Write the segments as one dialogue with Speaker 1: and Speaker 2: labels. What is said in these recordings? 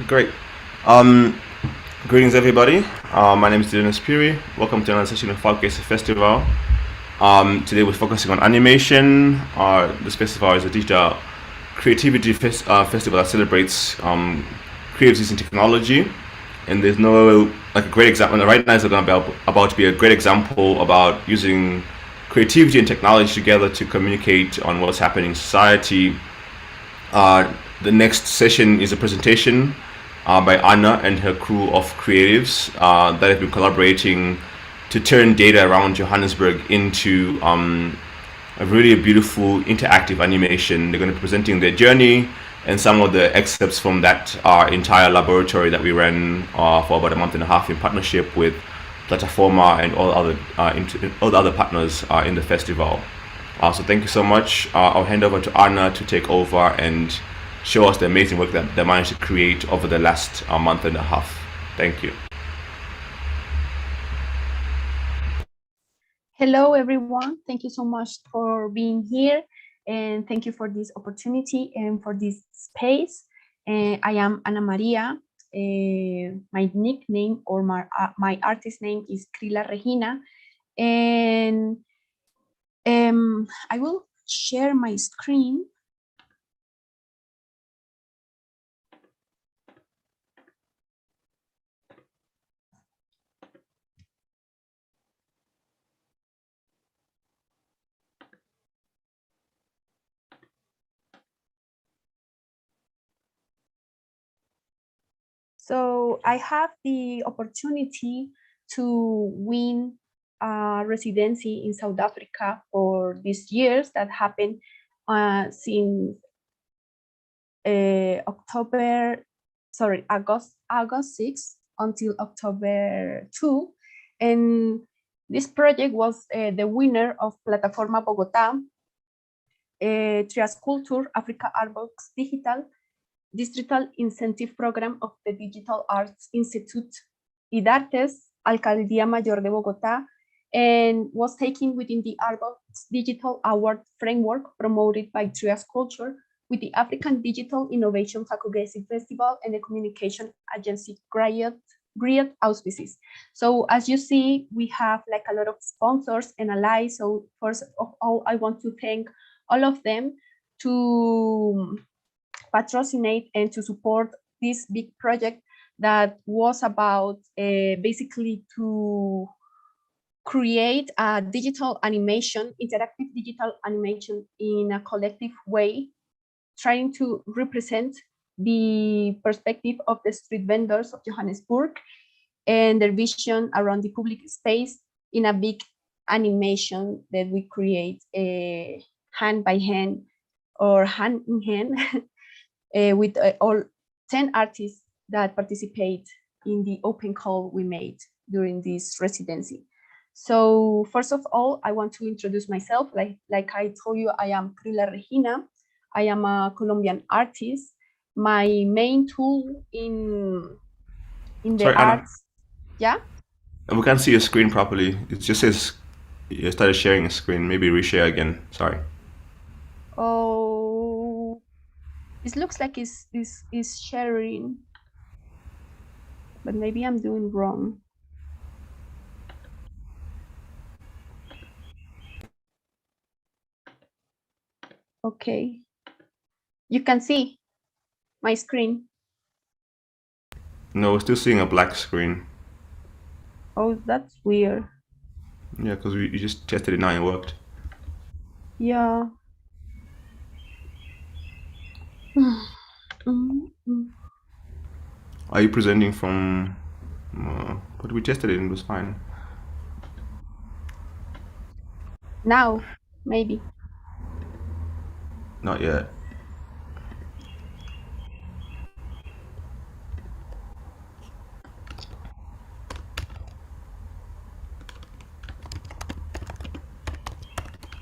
Speaker 1: Great. Greetings, everybody. My name is Dennis Piri. Welcome to another session of Fak'ugesi Festival. Today we're focusing on animation. This festival is a digital creativity festival that celebrates creativities in technology. And there's no like a great example. Right now is going to be about to be a great example about using creativity and technology together to communicate on what's happening in society. The next session is a presentation by Anna and her crew of creatives that have been collaborating to turn data around Johannesburg into a really beautiful interactive animation. They're going to be presenting their journey and some of the excerpts from that entire laboratory that we ran for about a month and a half in partnership with Plataforma and all the other partners in the festival. So thank you so much. I'll hand over to Anna to take over and show us the amazing work that they managed to create over the last month and a half. Thank you.
Speaker 2: Hello, everyone. Thank you so much for being here, and thank you for this opportunity and for this space. I am Ana Maria. My nickname or my artist name is Krila Regina, and I will share my screen. So I have the opportunity to win a residency in South Africa for these years that happened since August 6th until October 2. And this project was the winner of Plataforma Bogotá, Trias Culture, Africa Artbox Digital, Distrital Incentive Program of the Digital Arts Institute, IDARTES, Alcaldía Mayor de Bogotá, and was taken within the Artbox Digital Award framework promoted by Trias Culture with the African Digital Innovation Fak'ugesi Festival and the communication agency Griot Auspices. So as you see, we have like a lot of sponsors and allies. So first of all, I want to thank all of them to patrocinate and to support this big project that was about basically to create a digital animation, interactive digital animation in a collective way, trying to represent the perspective of the street vendors of Johannesburg and their vision around the public space in a big animation that we create hand by hand or hand in hand with all 10 artists that participate in the open call we made during this residency. So first of all, I want to introduce myself. Like I told you, I am Krila Regina. I am a Colombian artist. My main tool in the
Speaker 1: Sorry, Anna.
Speaker 2: arts, yeah.
Speaker 1: We can't see your screen properly. It just says you started sharing a screen. Maybe reshare again. Sorry.
Speaker 2: Oh, it looks like it's sharing, but maybe I'm doing wrong. Okay, you can see my screen.
Speaker 1: No, we're still seeing a black screen.
Speaker 2: Oh, that's weird.
Speaker 1: Yeah, because you just tested it now and it worked.
Speaker 2: Yeah.
Speaker 1: Are you presenting from? But we tested it and it was fine.
Speaker 2: Now, maybe.
Speaker 1: Not yet.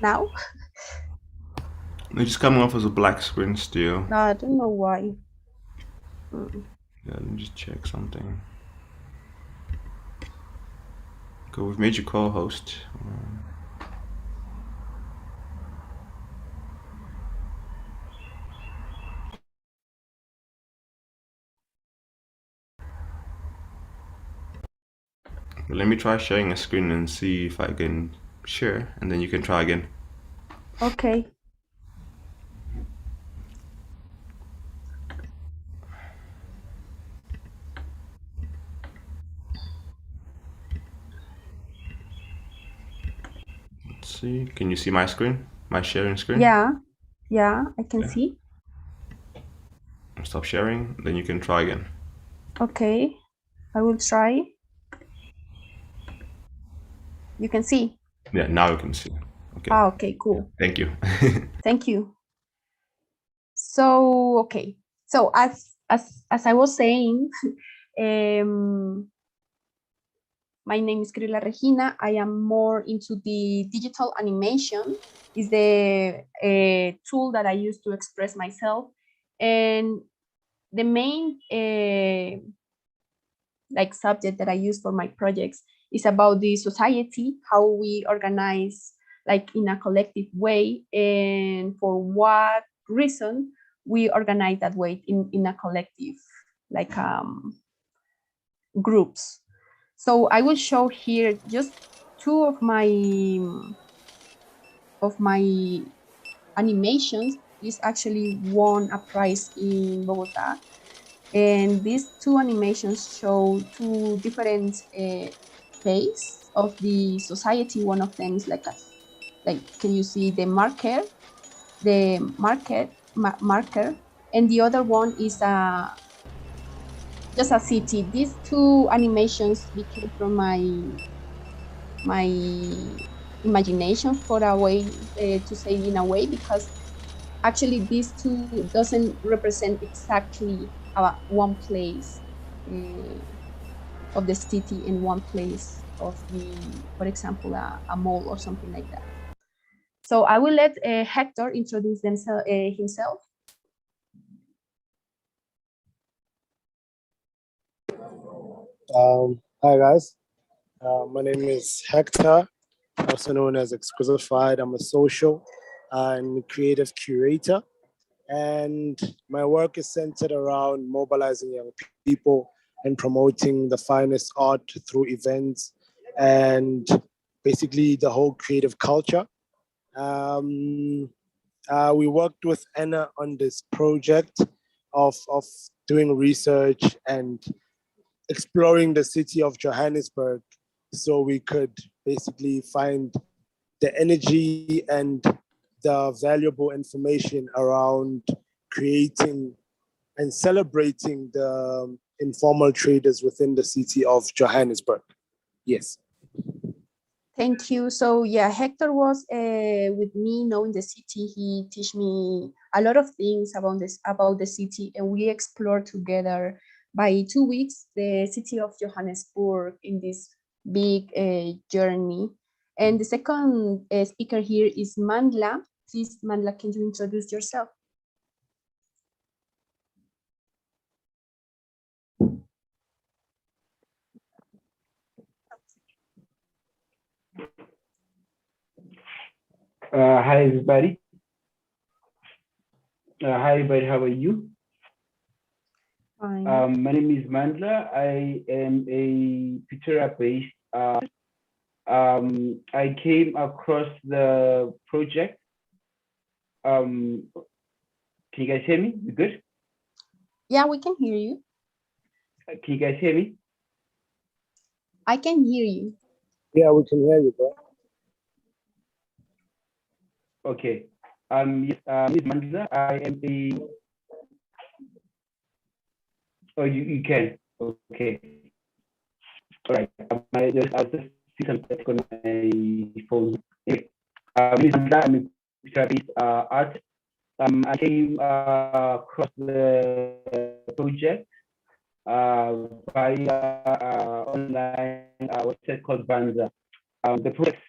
Speaker 2: Now?
Speaker 1: It's just coming off as a black screen still.
Speaker 2: I don't know why.
Speaker 1: Yeah, let me just check something. Okay, we've made you co-host. Let me try sharing a screen and see if I can share, and then you can try again.
Speaker 2: Okay.
Speaker 1: Let's see. Can you see my screen? My sharing screen?
Speaker 2: Yeah, I can
Speaker 1: Okay.
Speaker 2: see.
Speaker 1: Stop sharing, then you can try again.
Speaker 2: Okay, I will try. You can see.
Speaker 1: Yeah, now you can see. Okay.
Speaker 2: Ah, okay, cool.
Speaker 1: Thank you.
Speaker 2: Thank you. So, okay. So as I was saying, my name is Krila Regina. I am more into the digital animation. Is the tool that I use to express myself, and the main like subject that I use for my projects is about the society, how we organize like in a collective way, and for what reason we organize that way in a collective like groups. So I will show here just two of my animations. This actually won a prize in Bogota, and these two animations show two different phase of the society. One of them is like can you see the marker, and the other one is just a city. These two animations became from my imagination for a way to say it in a way, because actually these two doesn't represent exactly one place of the city and one place of the, for example, a mall or something like that. So I will let Hector introduce himself.
Speaker 3: Hi guys, my name is Hector, also known as Exquisified. I'm a social and creative curator, and my work is centered around mobilizing young people and promoting the finest art through events and basically the whole creative culture. Um, we worked with Anna on this project of doing research and exploring the city of Johannesburg so we could basically find the energy and the valuable information around creating and celebrating the informal traders within the city of Johannesburg. Yes.
Speaker 2: Thank you. So yeah, Hector was with me knowing the city. He teach me a lot of things about the city, and we explored together by 2 weeks the city of Johannesburg in this big journey. And the second speaker here is Mandla. Please, Mandla, can you introduce yourself?
Speaker 4: Hi everybody. How are you?
Speaker 2: Fine.
Speaker 4: My name is Mandla. I am a Pretoria-based. I came across the project. Can you guys hear me? You good?
Speaker 2: Yeah, we can hear you.
Speaker 4: Can you guys hear me?
Speaker 2: I can hear you.
Speaker 3: Yeah, we can hear you, bro.
Speaker 4: Okay. Yes, Mandla. I am a. Oh, you can. Okay. All right. I'll just see some text on my phone. Anyway, Mandla, I'm a Pretoria-based art. I came across the project via online website called Banza. The project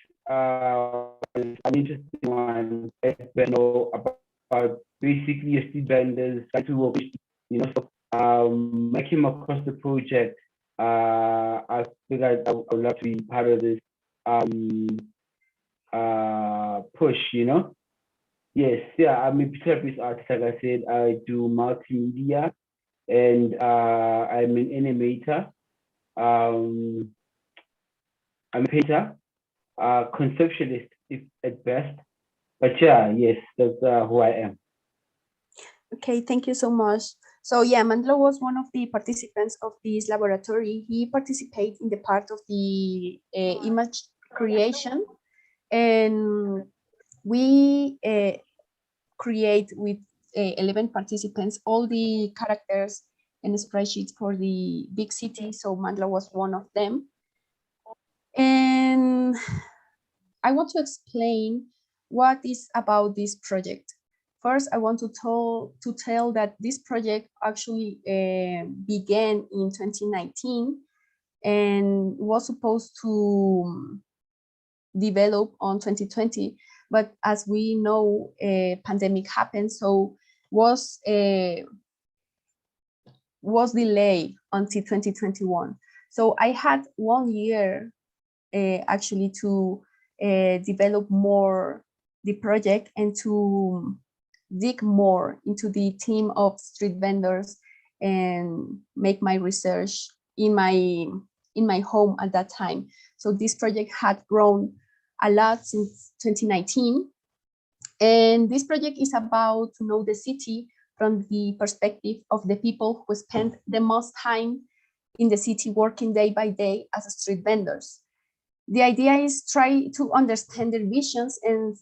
Speaker 4: is an interesting one. About basically a street vendors try to work, So I came across the project. I figured I would love to be part of this push, Yes, yeah, I'm a Pretoria-based artist. Like I said, I do multimedia and I'm an animator. I'm a painter, conceptualist if at best. But yeah, yes, that's who I am.
Speaker 2: Okay, thank you so much. So yeah, Mandla was one of the participants of this laboratory. He participated in the part of the image creation, and we create with 11 participants all the characters and spreadsheets for the big city. So Mandla was one of them. And I want to explain what is about this project. First, I want to tell that this project actually began in 2019 and was supposed to develop on 2020. But as we know, a pandemic happened, so was delayed until 2021. So I had 1 year actually to develop more the project and to dig more into the team of street vendors and make my research in my home at that time. So this project had grown a lot since 2019. And this project is about to know the city from the perspective of the people who spend the most time in the city working day by day as street vendors. The idea is try to understand their visions and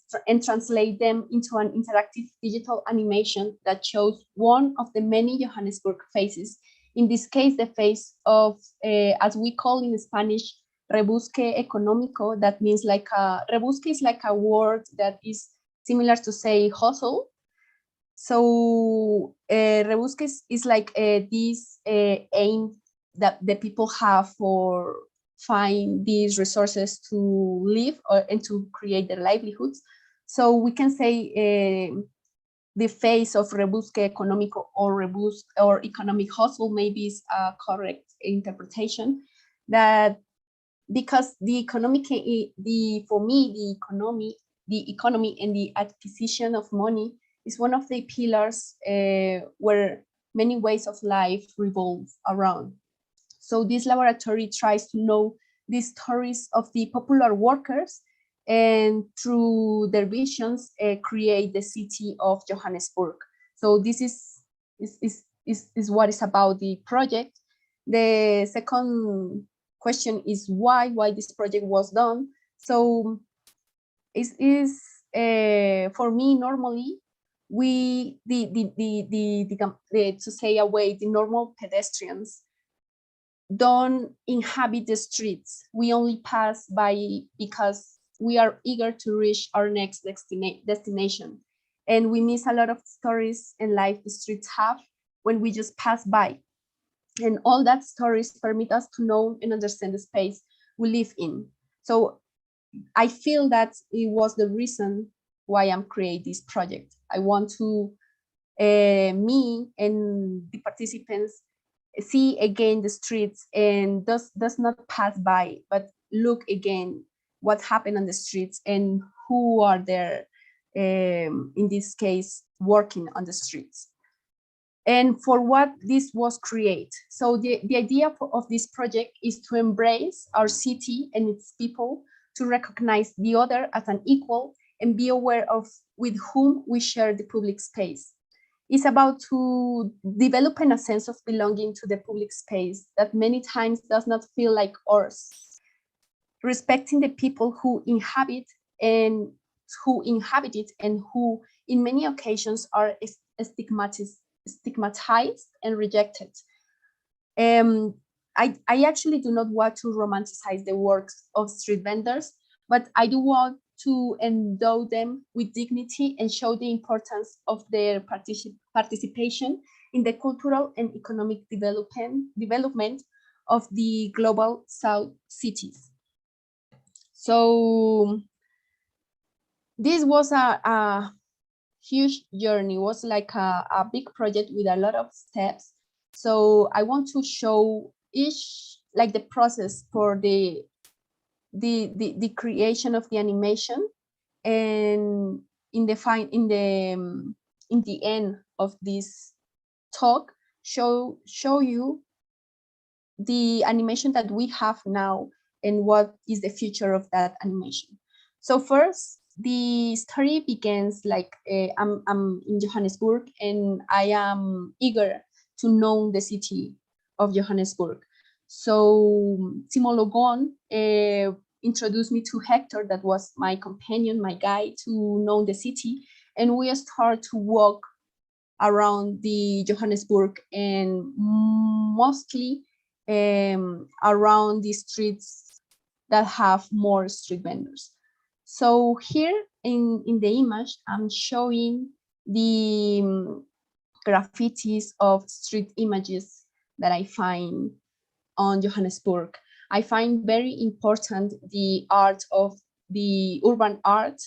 Speaker 2: translate them into an interactive digital animation that shows one of the many Johannesburg faces. In this case, the face of, as we call in Spanish, rebusque económico. That means rebusque is like a word that is similar to say hustle. So rebusque is like this aim that the people have for find these resources to live and to create their livelihoods. So we can say the face of rebusque económico or economic hustle maybe is a correct interpretation. That because for me the economy and the acquisition of money is one of the pillars where many ways of life revolve around. So this laboratory tries to know the stories of the popular workers and through their visions create the city of Johannesburg. So this is what is about the project. The second question is why this project was done. So it is for me normally to say away the normal pedestrians don't inhabit the streets. We only pass by because we are eager to reach our next destination. And we miss a lot of stories and life the streets have when we just pass by. And all that stories permit us to know and understand the space we live in. So I feel that it was the reason why I'm creating this project. I want to, me and the participants see again the streets and does not pass by, but look again what happened on the streets and who are there, in this case, working on the streets. And for what this was created. So the idea of this project is to embrace our city and its people, to recognize the other as an equal and be aware of with whom we share the public space. It's about to developing a sense of belonging to the public space that many times does not feel like ours. Respecting the people who inhabit it and who in many occasions are stigmatized and rejected. I actually do not want to romanticize the works of street vendors, but I do want to endow them with dignity and show the importance of their participation in the cultural and economic development of the global South cities. So this was a huge journey, was like a big project with a lot of steps. So I want to show each, like the process for the creation of the animation, and in the end of this talk, show you the animation that we have now and what is the future of that animation. So first, the story begins like I'm in Johannesburg and I am eager to know the city of Johannesburg. So Simologon introduced me to Hector, that was my companion, my guide to know the city, and we start to walk around the Johannesburg and mostly around the streets that have more street vendors. So here in the image, I'm showing the graffitis of street images that I find on Johannesburg. I find very important the art of the urban art,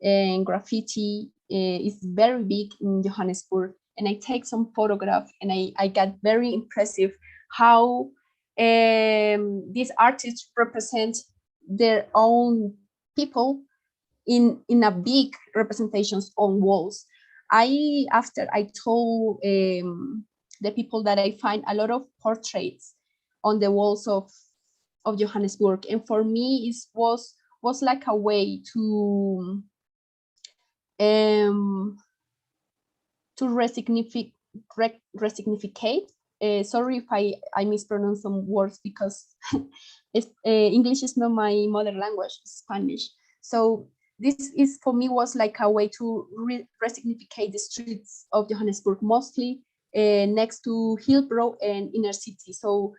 Speaker 2: and graffiti is very big in Johannesburg. And I take some photographs and I got very impressive how these artists represent their own people in a big representations on walls. After I told the people that I find a lot of portraits on the walls of Johannesburg, and for me it was like a way to resignificate. Sorry if I mispronounce some words, because English is not my mother language, it's Spanish. So this is for me was like a way to resignificate the streets of Johannesburg, mostly next to Hillbrow and inner city. So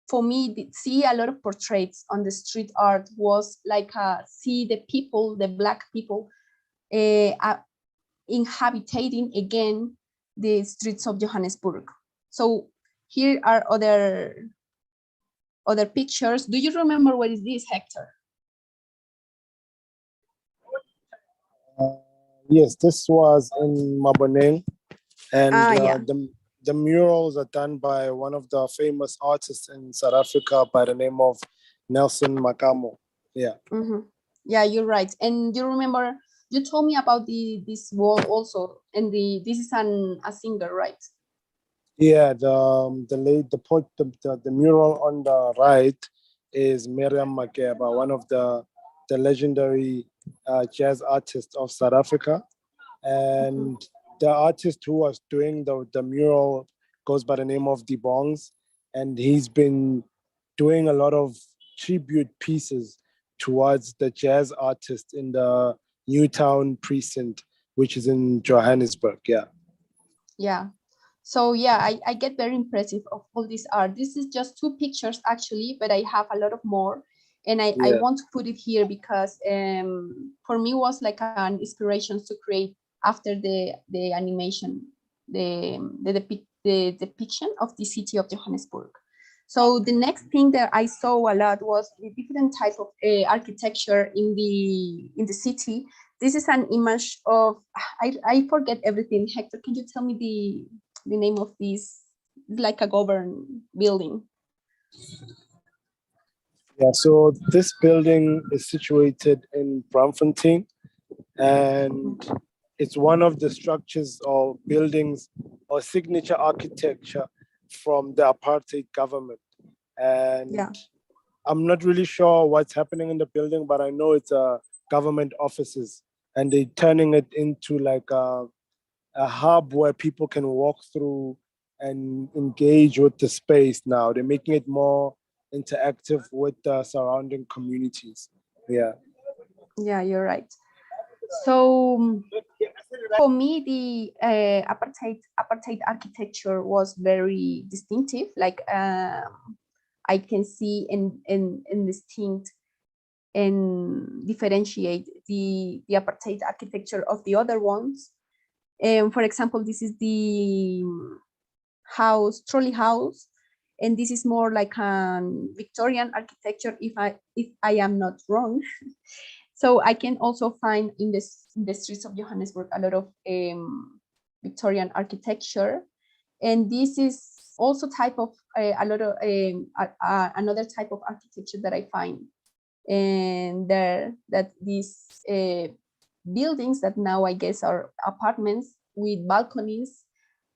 Speaker 2: for me, see a lot of portraits on the street art was like see the people, the Black people, inhabiting again the streets of Johannesburg. So here are other pictures. Do you remember what is this, Hector?
Speaker 3: Yes, this was in Maboneng, and
Speaker 2: Yeah.
Speaker 3: the murals are done by one of the famous artists in South Africa by the name of Nelson Makamo. Yeah.
Speaker 2: Mm-hmm. Yeah, you're right. And you remember, you told me about this wall also, and this is a singer, right?
Speaker 3: Yeah, the mural on the right is Miriam Makeba, one of the legendary jazz artists of South Africa. And the artist who was doing the mural goes by the name of Dibongs, and he's been doing a lot of tribute pieces towards the jazz artist in the Newtown precinct, which is in Johannesburg. Yeah.
Speaker 2: Yeah. So yeah, I get very impressive of all this art. This is just 2 pictures actually, but I have a lot of more. And I want to put it here because for me was like an inspiration to create after the animation, the depiction of the city of Johannesburg. So the next thing that I saw a lot was the different type of architecture in the city. This is an image of, I forget everything. Hector, can you tell me the name of this? Like a government building.
Speaker 3: Yeah, so this building is situated in Braamfontein, and it's one of the structures or buildings or signature architecture from the apartheid government. And
Speaker 2: Yeah.
Speaker 3: I'm not really sure what's happening in the building, but I know it's government offices, and they're turning it into like a hub where people can walk through and engage with the space now. They're making it more interactive with the surrounding communities. Yeah.
Speaker 2: Yeah, you're right. So for me, the apartheid architecture was very distinctive. Like I can see and distinct and differentiate the apartheid architecture of the other ones. For example, this is the trolley house, and this is more like an Victorian architecture, if I am not wrong. So I can also find in the streets of Johannesburg a lot of Victorian architecture, and this is also type of a lot of another type of architecture that I find, and that these buildings that now I guess are apartments with balconies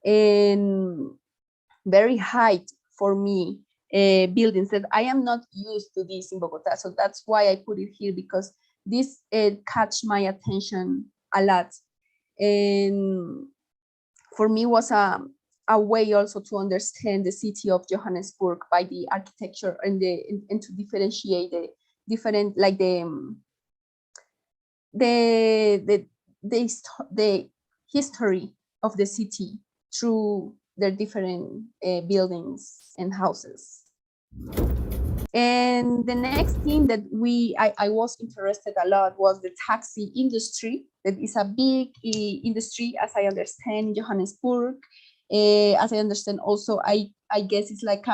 Speaker 2: and very high for me buildings that I am not used to this in Bogota. So that's why I put it here, because this catch my attention a lot, and for me was a way also to understand the city of Johannesburg by the architecture and to differentiate the different, like the history of the city through their different buildings and houses. And the next thing that I was interested a lot was the taxi industry. That is a big industry, as I understand, in Johannesburg. As I understand also, I guess it's like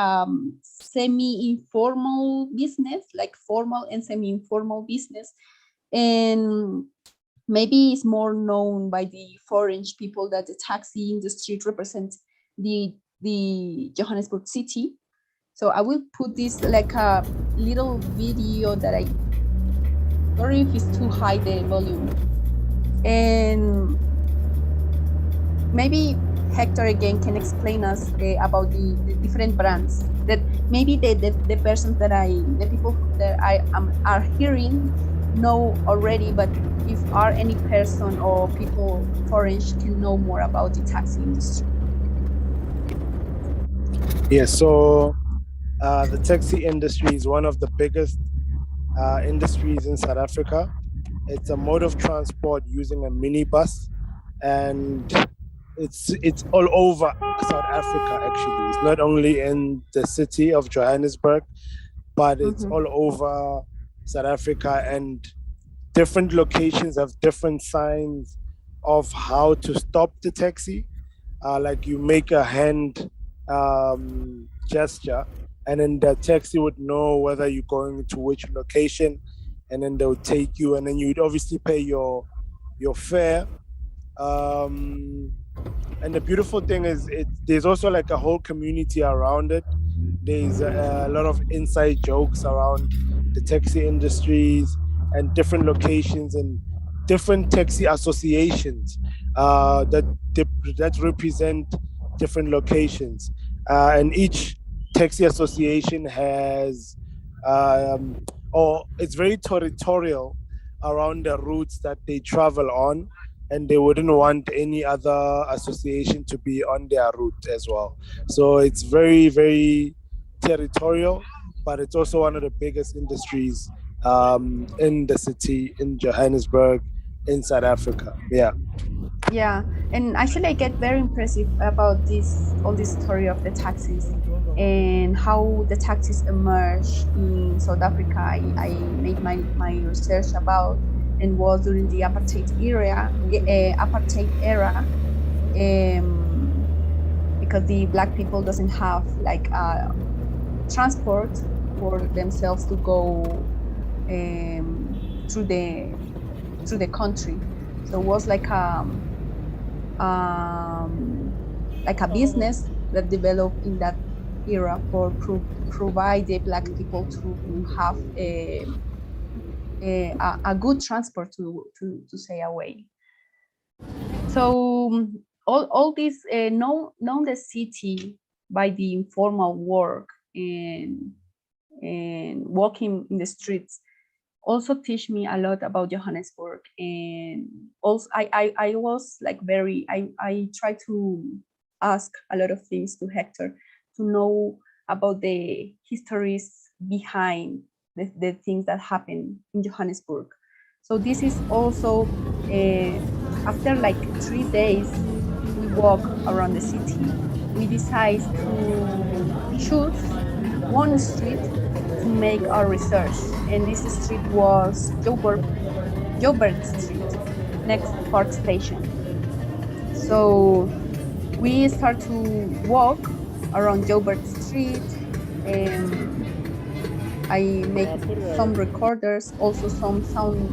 Speaker 2: semi-informal business, like formal and semi-informal business. And maybe it's more known by the foreign people that the taxi industry represents the Johannesburg city. So I will put this like a little video that I, sorry if it's too high the volume. And maybe Hector again can explain us about the different brands that maybe the persons that the people that are hearing know already, but if are any person or people foreign can know more about the taxi industry.
Speaker 3: Yeah, so the taxi industry is one of the biggest industries in South Africa. It's a mode of transport using a minibus, and it's all over South Africa. Actually, it's not only in the city of Johannesburg, but it's all over South Africa, and different locations have different signs of how to stop the taxi. Like you make a hand gesture, and then the taxi would know whether you're going to which location, and then they'll take you, and then you'd obviously pay your fare. And the beautiful thing is, there's also like a whole community around it. There's a lot of inside jokes around the taxi industries and different locations and different taxi associations that represent different locations. And each taxi association has, or it's very territorial around the routes that they travel on, and they wouldn't want any other association to be on their route as well. So it's very, very territorial, but it's also one of the biggest industries in the city, in Johannesburg, in South Africa. Yeah.
Speaker 2: Yeah, and actually I get very impressive about all this story of the taxis and how the taxis emerged in South Africa. I made my research about, and was during the apartheid era, because the black people doesn't have like transport for themselves to go through the country. So it was like a business that developed in that era for provide the Black people to have a good transport to stay away. So all this know the city by the informal work and walking in the streets also teach me a lot about Johannesburg. And also I was like I try to ask a lot of things to Hector to know about the histories behind the things that happen in Johannesburg. So this is also after like 3 days we walk around the city, we decide to choose one street to make our research. And this street was Joburg Street, next Park Station. So we start to walk around Joburg Street. I make some recorders, also some sound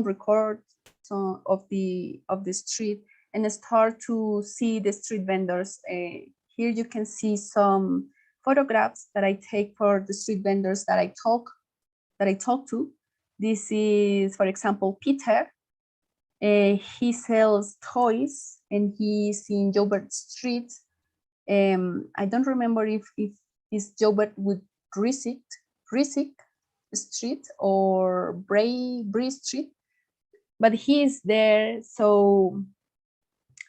Speaker 2: records of the street, and start to see the street vendors. Here you can see some photographs that I take for the street vendors that I talk to. This is, for example, Peter. He sells toys and he's in Joburg Street. I don't remember if it's Joburg with Risic Street or Bray Street, but he is there. So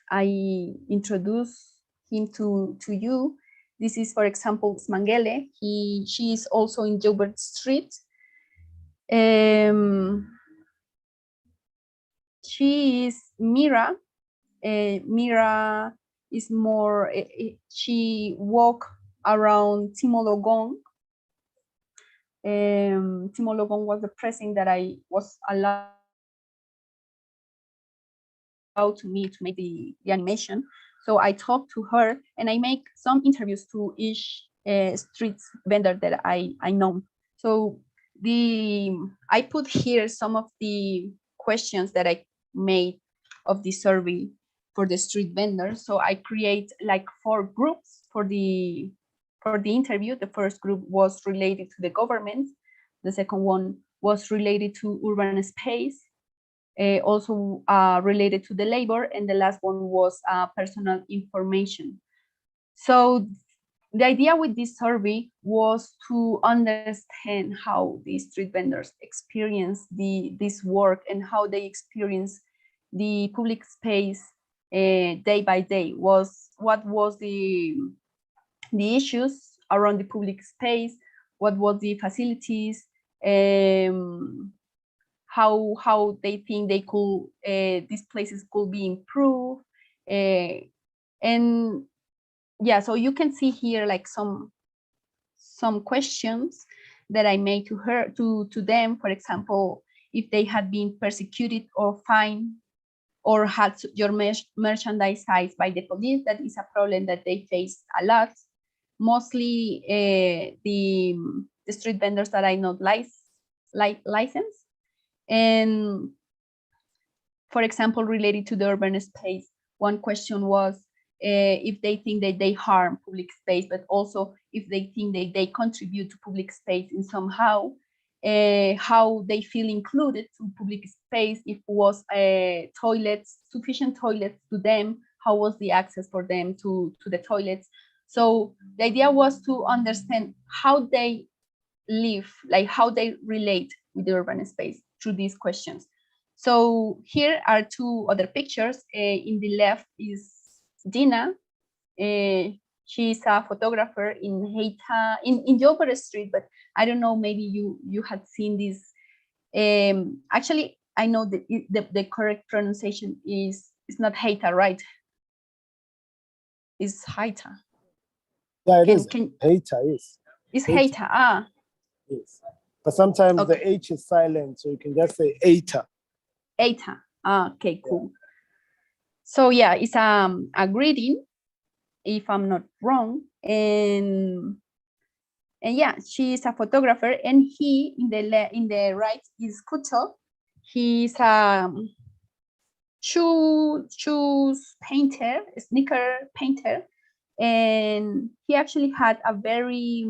Speaker 2: I introduce him to you. This is, for example, Mangele. She is also in Joburg Street. She is Mira. Mira is more, she walk around Timologon. Timologon was the pressing that I was allowed to me to make the animation. So I talked to her and I make some interviews to each street vendor that I know. So I put here some of the questions that I made of the survey for the street vendors. So I create like 4 groups for the interview. The first group was related to the government. The second one was related to urban space, also related to the labor, and the last one was personal information. So the idea with this survey was to understand how the street vendors experience this work and how they experience the public space day by day. What was the issues around the public space, what was the facilities, how they think they could these places could be improved, and yeah, so you can see here like some questions that I made to them. For example, if they had been persecuted or fined or had your merchandise seized by the police. That is a problem that they face a lot. Mostly the street vendors that are not licensed. And for example, related to the urban space, one question was if they think that they harm public space, but also if they think that they contribute to public space in somehow, how they feel included to public space, if it was toilets, sufficient toilets to them, how was the access for them to the toilets. So the idea was to understand how they live, like how they relate with the urban space through these questions. So here are 2 other pictures. In the left is Dina. She's a photographer in Heita, in Joburg Street, but I don't know, maybe you had seen this. Actually, I know that the correct pronunciation is not Heita, right? It's Heita.
Speaker 3: Yeah, it is. Heita is.
Speaker 2: It's Heita.
Speaker 3: Yes. But sometimes the H is silent, so you can just say Eita.
Speaker 2: Eita. Okay, cool. Yeah. So yeah, it's a greeting, if I'm not wrong. And And yeah, she is a photographer, and he in the right is Kuto. He's a shoes painter, sneaker painter, and he actually had a very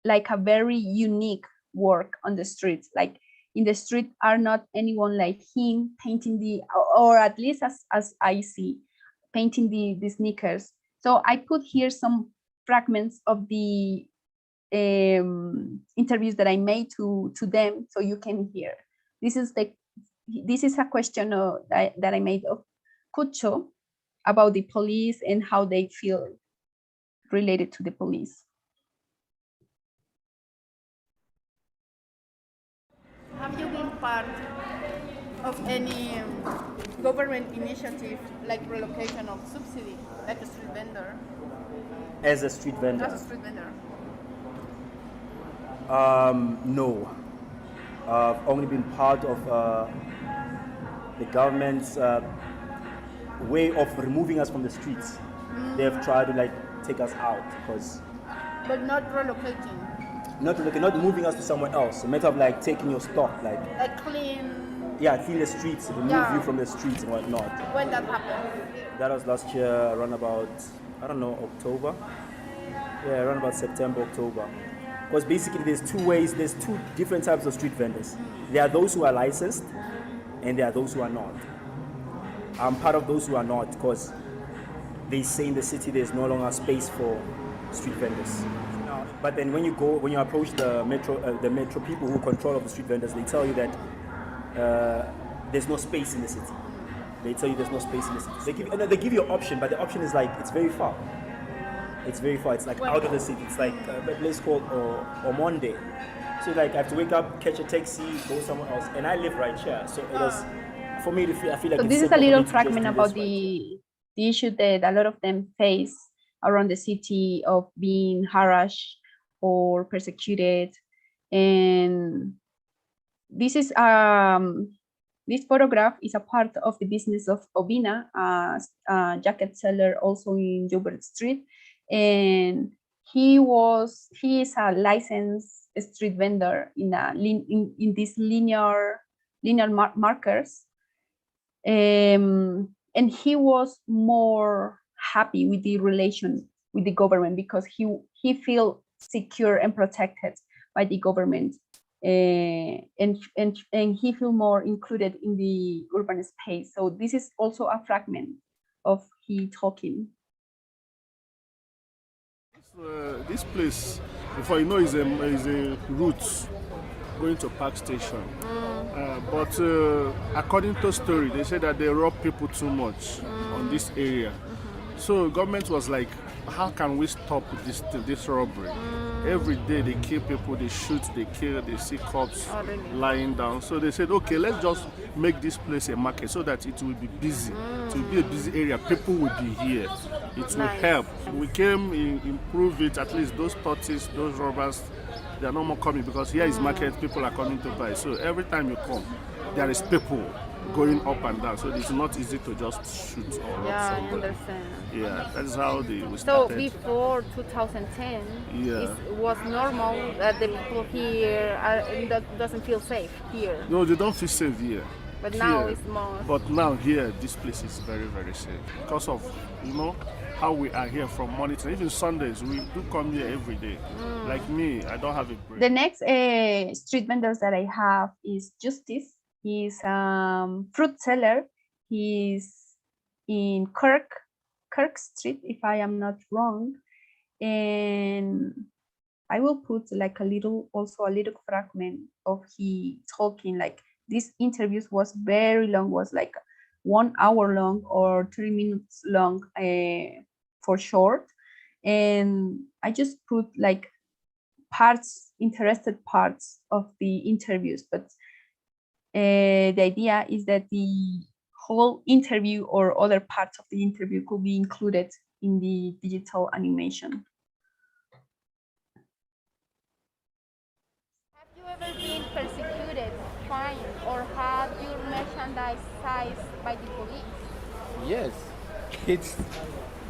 Speaker 2: like a very unique work on the streets. Like in the street are not anyone like him painting or at least as I see, painting the sneakers. So I put here some fragments of the interviews that I made to them, so you can hear. This is a question that I made of Cucho about the police and how they feel related to the police.
Speaker 5: Have you been part of any government initiative like relocation of subsidy, like a street vendor?
Speaker 6: As a street vendor?
Speaker 5: As a street vendor.
Speaker 6: No. I've only been part of the government's way of removing us from the streets. They have tried to like take us out because.
Speaker 5: But not relocating.
Speaker 6: Not moving us to somewhere else. A matter of like taking your stock, like
Speaker 5: clean.
Speaker 6: Yeah, clean the streets, remove you from the streets and whatnot.
Speaker 5: When that happened?
Speaker 6: That was last year, around about, I don't know, October. Yeah, around about September, October. Because basically there's two different types of street vendors. There are those who are licensed and there are those who are not. I'm part of those who are not because they say in the city there's no longer space for street vendors. But then when you approach the metro people who control of the street vendors, they tell you that there's no space in the city. They tell you there's no space in the city. They give you an option, but the option is like, it's very far. It's very far. It's like out of the city. It's like a place called Omonde. So like I have to wake up, catch a taxi, go somewhere else, and I live right here. So it was for me to feel. I feel like.
Speaker 2: So this is a little fragment about the issue that a lot of them face around the city of being harassed or persecuted, and this is this photograph is a part of the business of Obina, a jacket seller also in Joubert Street, and he is a licensed street vendor in these linear markers, and he was more happy with the relation with the government because he feel secure and protected by the government, and he feel more included in the urban space. So this is also a fragment of he talking.
Speaker 7: This place, before you know, is a route going to Park Station. But according to story, they say that they rob people too much on this area. So government was like, how can we stop this robbery? Every day they kill people, they shoot, they kill, they see cops lying down. So they said, okay, let's just make this place a market so that it will be busy. It will be a busy area. People will be here. It will help. We came improve it. At least those thoughts, those robbers, they are no more coming because here is market. People are coming to buy. So every time you come, there is people going up and down, so it's not easy to just shoot or rob someone.
Speaker 5: I understand.
Speaker 7: Yeah, that's how we started.
Speaker 5: So before 2010, it was normal that the people here doesn't feel safe here.
Speaker 7: No, they don't feel safe here.
Speaker 5: But
Speaker 7: here,
Speaker 5: now it's more.
Speaker 7: But now here, this place is very, very safe because of how we are here from morning to even Sundays. We do come here every day. Like me, I don't have a break.
Speaker 2: The next street vendors that I have is Justice. He's fruit seller. He's in Kirk Street, if I am not wrong. And I will put like a little fragment of he talking. Like this interviews was very long, was like 1 hour long or 30 minutes long for short. And I just put like interested parts of the interviews, but the idea is that the whole interview or other parts of the interview could be included in the digital animation.
Speaker 5: Have you ever been persecuted, fined, or had your merchandise seized by the police?
Speaker 8: Yes,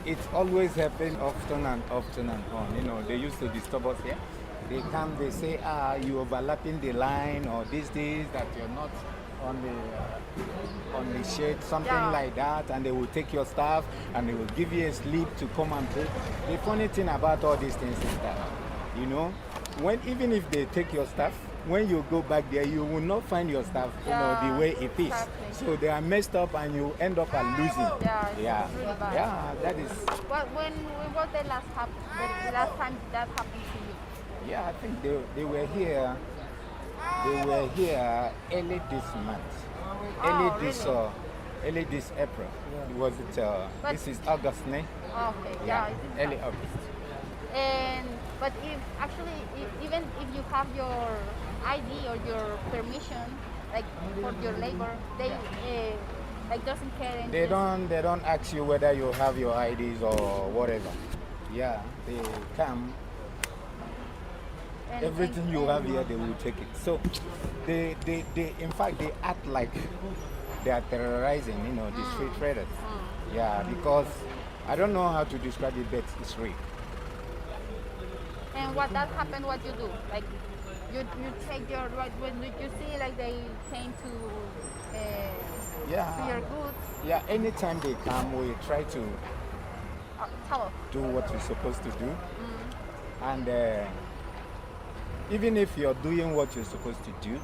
Speaker 8: It's always happened often and often and on. You know, they used to disturb us here. They come, they say, you overlapping the line, or this, that you're not on the shade, something like that, and they will take your stuff and they will give you a slip to come and pay. The funny thing about all these things is that, you know, even if they take your stuff, when you go back there, you will not find your stuff, you know, the way it is.
Speaker 5: Exactly.
Speaker 8: So they are messed up, and you end up losing.
Speaker 5: Yeah, it's really bad.
Speaker 8: Yeah, that is.
Speaker 5: When was the last time that happened to you?
Speaker 8: Yeah, I think they were here. They were here early this month, early this April. Was it? This is August, ne?
Speaker 5: Okay,
Speaker 8: Yeah,
Speaker 5: it's
Speaker 8: early August.
Speaker 5: But even if you have your ID or your permission, like for your labor, they like doesn't care.
Speaker 8: They don't ask you whether you have your IDs or whatever. Yeah, they come. Everything you have here, they will take it. So they in fact they act like they are terrorizing, you know, the street traders. Yeah, because I don't know how to describe it, but it's real.
Speaker 5: And what that happened, what you do? Like you take your when you see like they came to your goods.
Speaker 8: Yeah, anytime they come, we try to
Speaker 5: Tell us.
Speaker 8: do what we're supposed to do, and even if you're doing what you're supposed to do,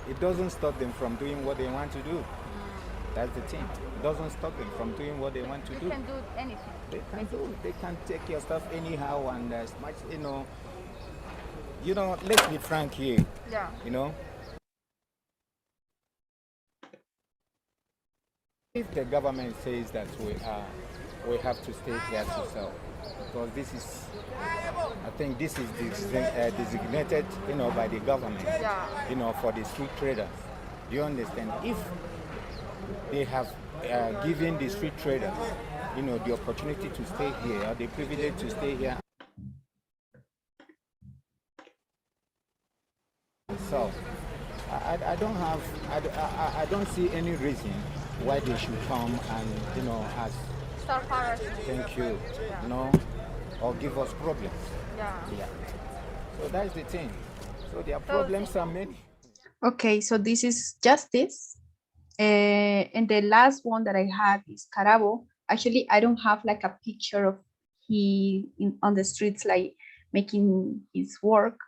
Speaker 8: it doesn't stop them from doing what they want to do. That's the thing. It doesn't stop them from doing what they want to do.
Speaker 5: They can do anything.
Speaker 8: They can take your stuff anyhow, and as much, you know. Let's be frank here.
Speaker 5: Yeah.
Speaker 8: You know, if the government says that we have to stay here to sell, because I think this is designated, you know, by the government, you know, for the street traders. Do you understand? If they have given the street traders, you know, the opportunity to stay here, the privilege to stay here. So I don't see any reason why they should come and, you know, ask.
Speaker 5: Start harassing.
Speaker 8: Thank you.
Speaker 5: Yeah.
Speaker 8: You know, or give us problems.
Speaker 5: Yeah.
Speaker 8: So that's the thing. So their problems are many.
Speaker 2: Okay, so this is justice. And the last one that I have is Carabo. Actually, I don't have like a picture of on the streets like making his work.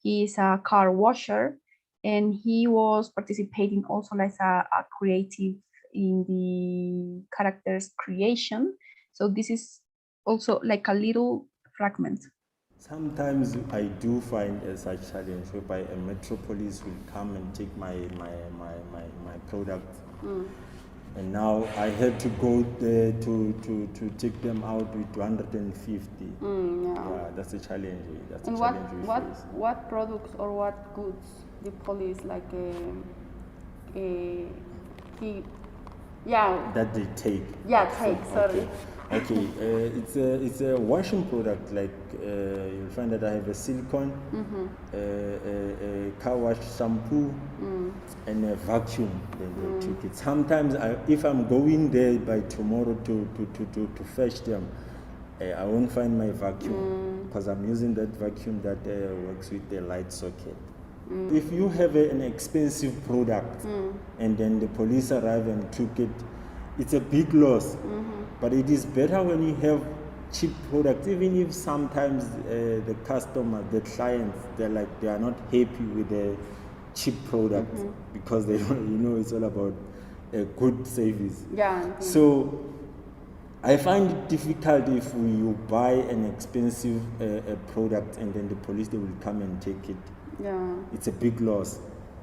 Speaker 2: He is a car washer, and he was participating also as a creative in the characters creation. So this is also like a little fragment.
Speaker 6: Sometimes I do find such challenge whereby a metropolis will come and take my product. And now I had to go there to take them out with 250. Yeah, that's a challenge. That's
Speaker 2: And
Speaker 6: a challenge we face.
Speaker 2: what products or what goods the police like
Speaker 6: That they take.
Speaker 2: Sorry.
Speaker 6: Okay, it's a washing product. Like you'll find that I have a silicone, a car wash shampoo, and a vacuum. Then they took it. Sometimes if I'm going there by tomorrow to fetch them, I won't find my vacuum because I'm using that vacuum that works with the light socket. If you have an expensive product and then the police arrive and took it, it's a big loss. But it is better when you have cheap products, even if sometimes the customer, the clients, they are not happy with the cheap products because they don't, you know, it's all about a good service. So I find it difficult if you buy an expensive product and then the police, they will come and take it. It's a big loss.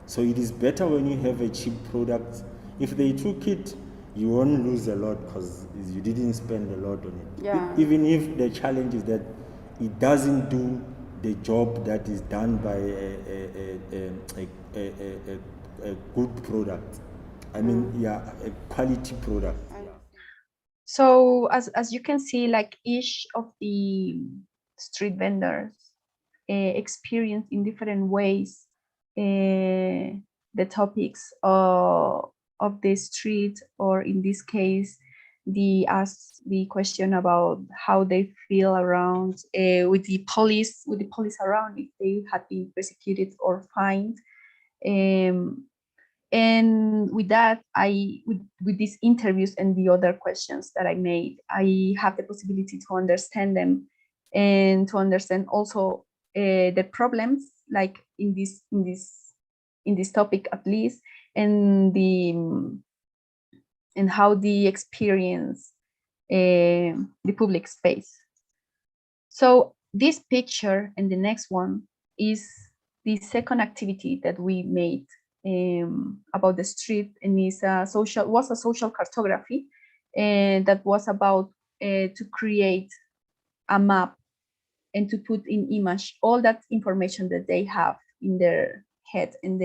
Speaker 6: So it is better when you have a cheap product. If they took it, you won't lose a lot because you didn't spend a lot on it. Even if the challenge is that it doesn't do the job that is done by a good product. I mean, a quality product.
Speaker 2: So as you can see, like each of the street vendors experience in different ways the topics of the street, or in this case, the question about how they feel around with the police around, if they had been persecuted or fined. And with that, with these interviews and the other questions that I made, I have the possibility to understand them and to understand also the problems, like in this topic at least, and how they experience the public space. So this picture and the next one is the second activity that we made about the street, and was a social cartography, and that was about to create a map and to put in image all that information that they have in their head, and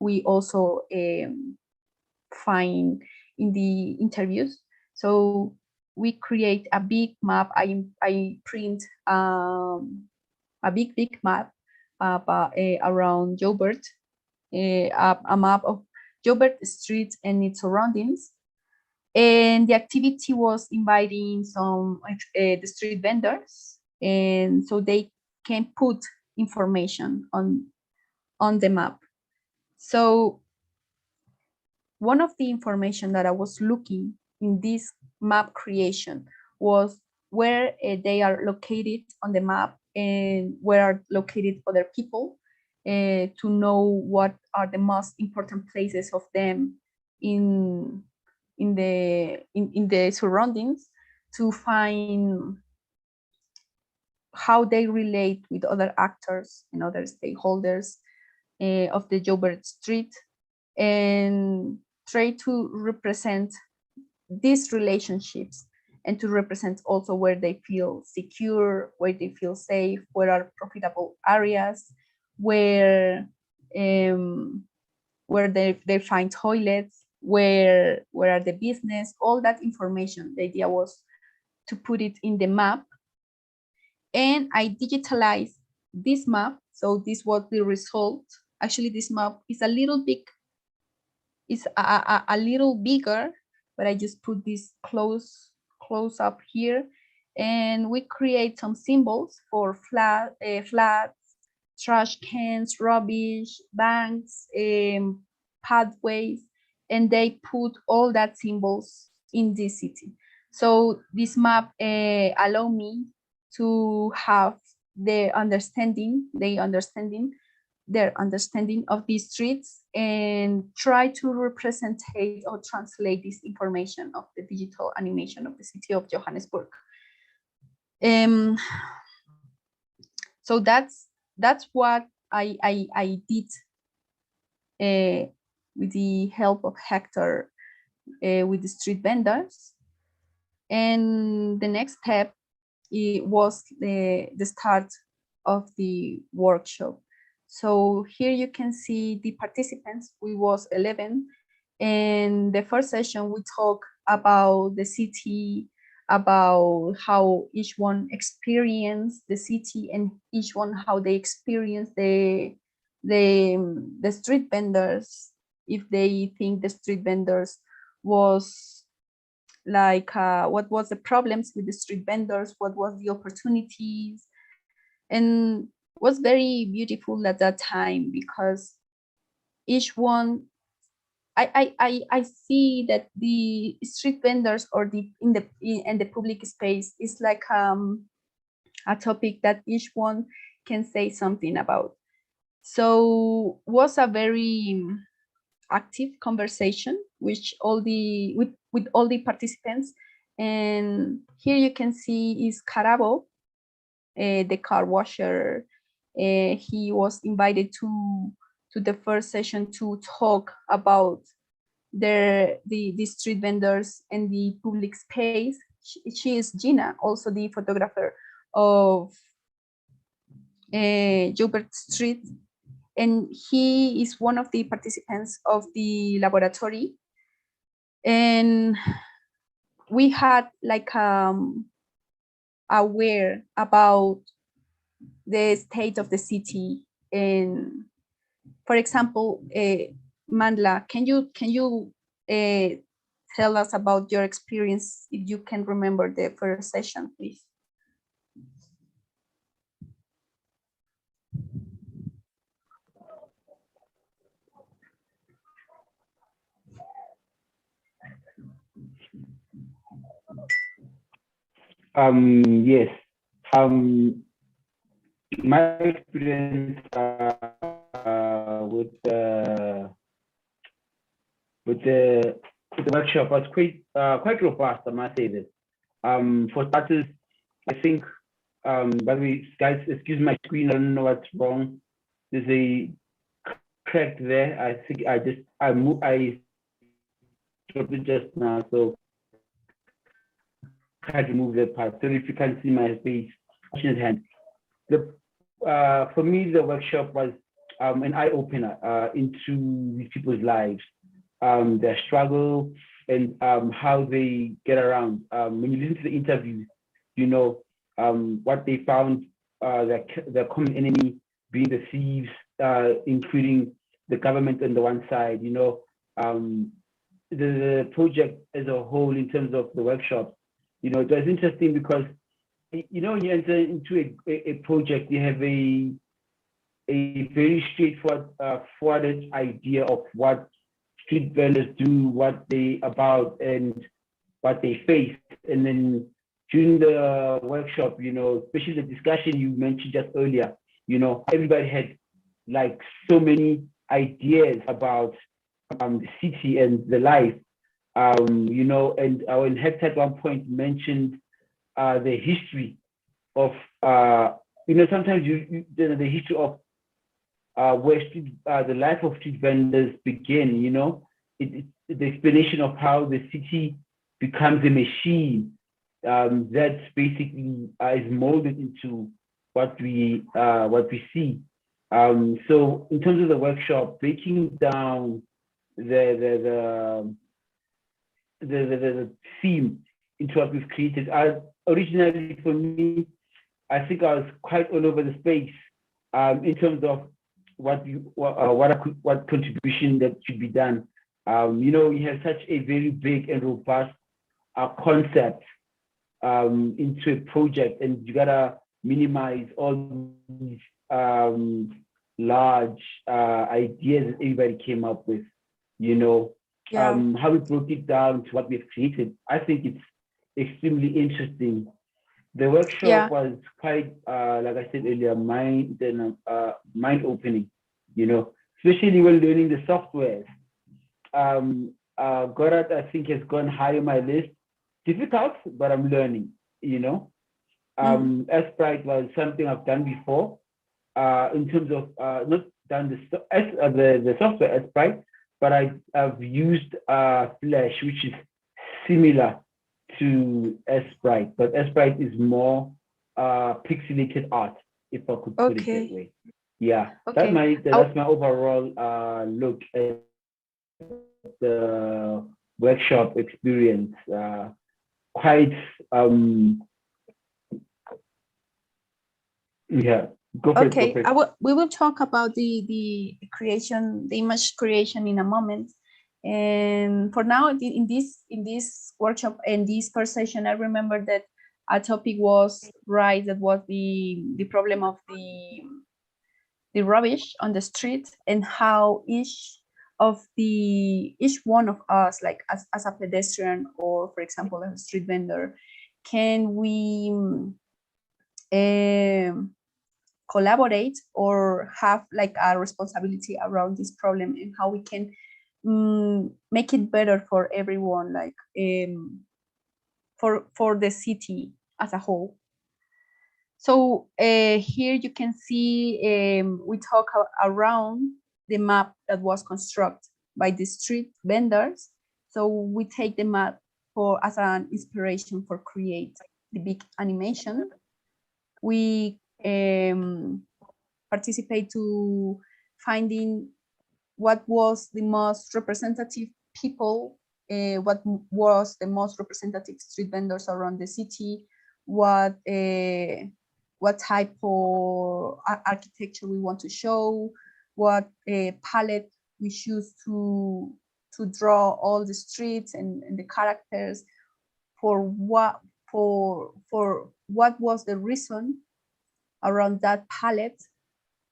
Speaker 2: we also find in the interviews. So we create a big map. I print a big map around Joubert, a map of Joubert Street and its surroundings. And the activity was inviting some the street vendors, and so they can put information on the map. So one of the information that I was looking in this map creation was where they are located on the map and where are located other people, to know what are the most important places of them in the surroundings, to find how they relate with other actors and other stakeholders of the Joubert Street, and try to represent these relationships, and to represent also where they feel secure, where they feel safe, where are profitable areas, where they find toilets, where are the business, all that information. The idea was to put it in the map, and I digitalized this map. So this was the result. Actually, this map is a little big, is a little bigger, but I just put this close up here, and we create some symbols for flats, trash cans, rubbish, banks, pathways, and they put all that symbols in this city. So this map allow me to have their understanding of these streets, and try to represent or translate this information of the digital animation of the city of Johannesburg. So that's what I did with the help of Hector, with the street vendors. And the next step, it was the start of the workshop. So here you can see the participants. We was 11, and the first session we talk about the city, about how each one experienced the city, and each one how they experienced the street vendors, if they think the street vendors was like what was the problems with the street vendors, what was the opportunities. And was very beautiful at that time, because each one, I see that the street vendors or in the public space is like a topic that each one can say something about. So was a very active conversation with all the participants. And here you can see is Carabo, the car washer. He was invited to the first session to talk about the street vendors and the public space. She is Gina, also the photographer of Joubert Street, and he is one of the participants of the laboratory. And we had like aware about the state of the city. And for example, Mandla, can you tell us about your experience, if you can remember the first session, please.
Speaker 4: Yes. My experience with the workshop was quite robust, I must say this. For starters, I think, by the way, guys, excuse my screen, I don't know what's wrong. There's a crack there. I think I dropped it just now, so I had to move that part. So if you can see my face, his hand. For me, the workshop was an eye-opener into these people's lives, their struggle, and how they get around. When you listen to the interviews, you know what they found, their common enemy being the thieves, including the government on the one side. The project as a whole, in terms of the workshop, it was interesting because when you enter into a project, you have a very straightforward forwarded idea of what street vendors do, what they about, and what they face. And then during the workshop, especially the discussion you mentioned just earlier, everybody had like so many ideas about the city and the life, and when Hector at one point mentioned the history of, sometimes the history of where the life of street vendors begin, the explanation of how the city becomes a machine that basically is molded into what we see. So in terms of the workshop, breaking down the theme into what we've created. Originally, for me, I think I was quite all over the space in terms of what contribution that should be done. You have such a very big and robust concept into a project, and you gotta minimize all these large ideas that everybody came up with. How we broke it down to what we've created. I think it's extremely interesting. The workshop was quite, like I said earlier, mind-opening, especially when learning the softwares. Gorat, I think, has gone high on my list. Difficult, but I'm learning, Sprite was something I've done before, in terms of not done the software Sprite, but I've used Flash, which is similar to Sprite, but Sprite is more pixelated art, if I could put it that way. Yeah, okay. That's my overall look at the workshop experience. Quite yeah. Go for
Speaker 2: okay,
Speaker 4: it.
Speaker 2: We will talk about the creation, the image creation in a moment. And for now, in this workshop and this first session, I remember that a topic was that was the problem of the rubbish on the street, and how each one of us, like as a pedestrian, or for example a street vendor, can we collaborate or have like a responsibility around this problem, and how we can make it better for everyone, like for the city as a whole. So here you can see we talk around the map that was constructed by the street vendors. So we take the map as an inspiration for create the big animation. We participate to finding what was the most representative people, what was the most representative street vendors around the city, what type of architecture we want to show, what palette we choose to to draw all the streets and the characters for what was the reason around that palette.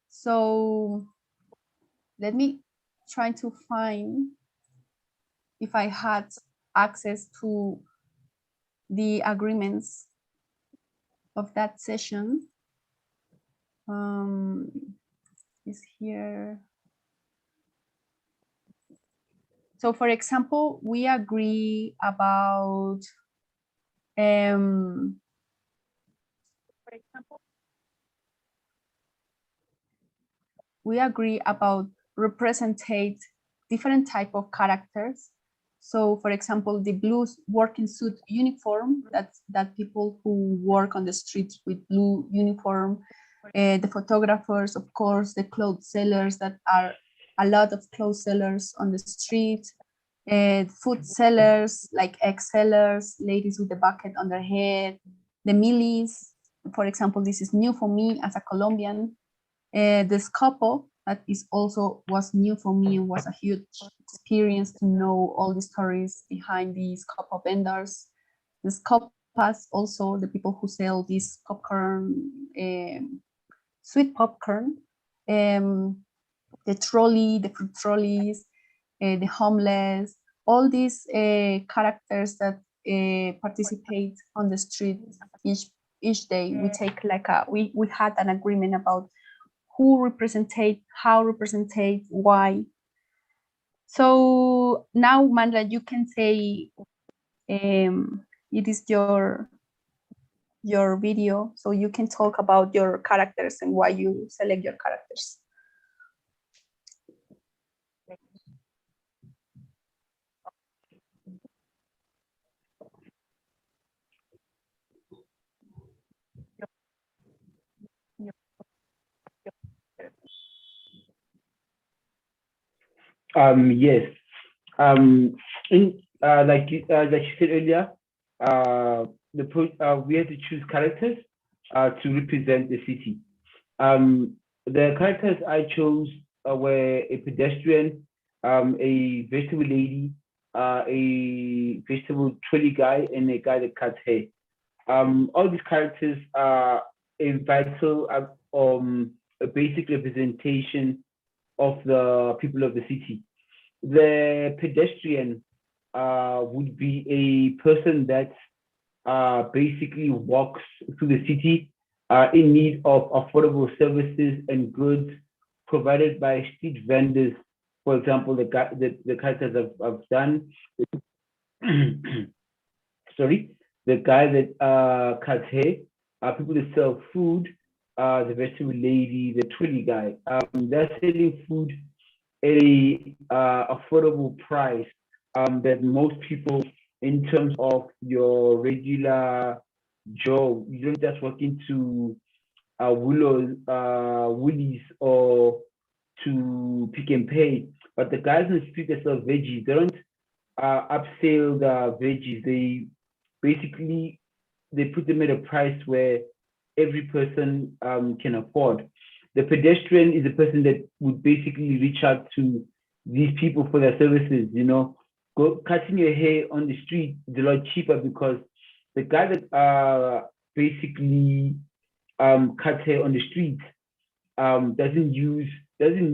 Speaker 2: So let me try to find if I had access to the agreements of that session. Is here. So for example, we agree about representate different type of characters. So for example, the blue working suit uniform, that people who work on the streets with blue uniform, the photographers, of course, the clothes sellers, that are a lot of clothes sellers on the street, food sellers, like egg sellers, ladies with a bucket on their head, the milis, for example, this is new for me as a Colombian. The scopo, that was new for me and was a huge experience to know all the stories behind these scopo vendors. The scopas, also the people who sell this popcorn, sweet popcorn, the trolley, the fruit trolleys, the homeless, all these characters that participate on the street each day. We take like we had an agreement about who representate, how representate, why. So now, Mandla, you can say it is your video, so you can talk about your characters and why you select your characters.
Speaker 4: Yes. Like you said earlier, we had to choose characters to represent the city. The characters I chose were a pedestrian, a vegetable lady, a vegetable trolley guy, and a guy that cuts hair. All these characters are a vital, a basic representation of the people of the city. The pedestrian would be a person that basically walks through the city in need of affordable services and goods provided by street vendors. For example, the characters I've done. Sorry, the guy that cuts hair, people that sell food, the vegetable lady, the trolley guy. They're selling food at a affordable price that most people, in terms of your regular job, you don't just walk into Woolies or to Pick and Pay, but the guys in the street that sell veggies, they don't upsell the veggies. They basically put them at a price where every person can afford. The pedestrian is a person that would basically reach out to these people for their services. You know, cutting your hair on the street is a lot cheaper because the guy that basically cuts hair on the street doesn't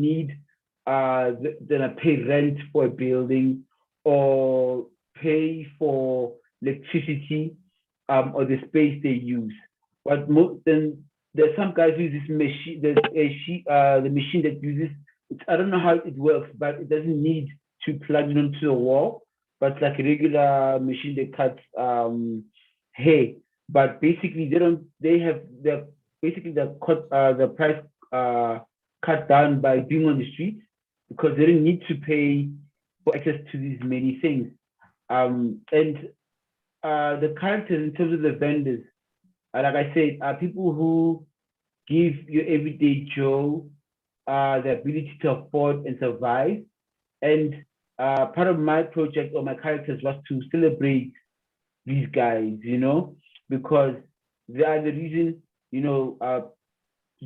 Speaker 4: need then pay rent for a building or pay for electricity or the space they use. But then there's some guys who use this machine. There's the machine that uses. I don't know how it works, but it doesn't need to plug it onto the wall. But it's like a regular machine that cuts hair. But basically, the price cut down by being on the street because they don't need to pay for access to these many things. And the characters in terms of the vendors, like I said, are people who give your everyday Joe the ability to afford and survive. And part of my project or my characters was to celebrate these guys, you know, because they are the reason, you know,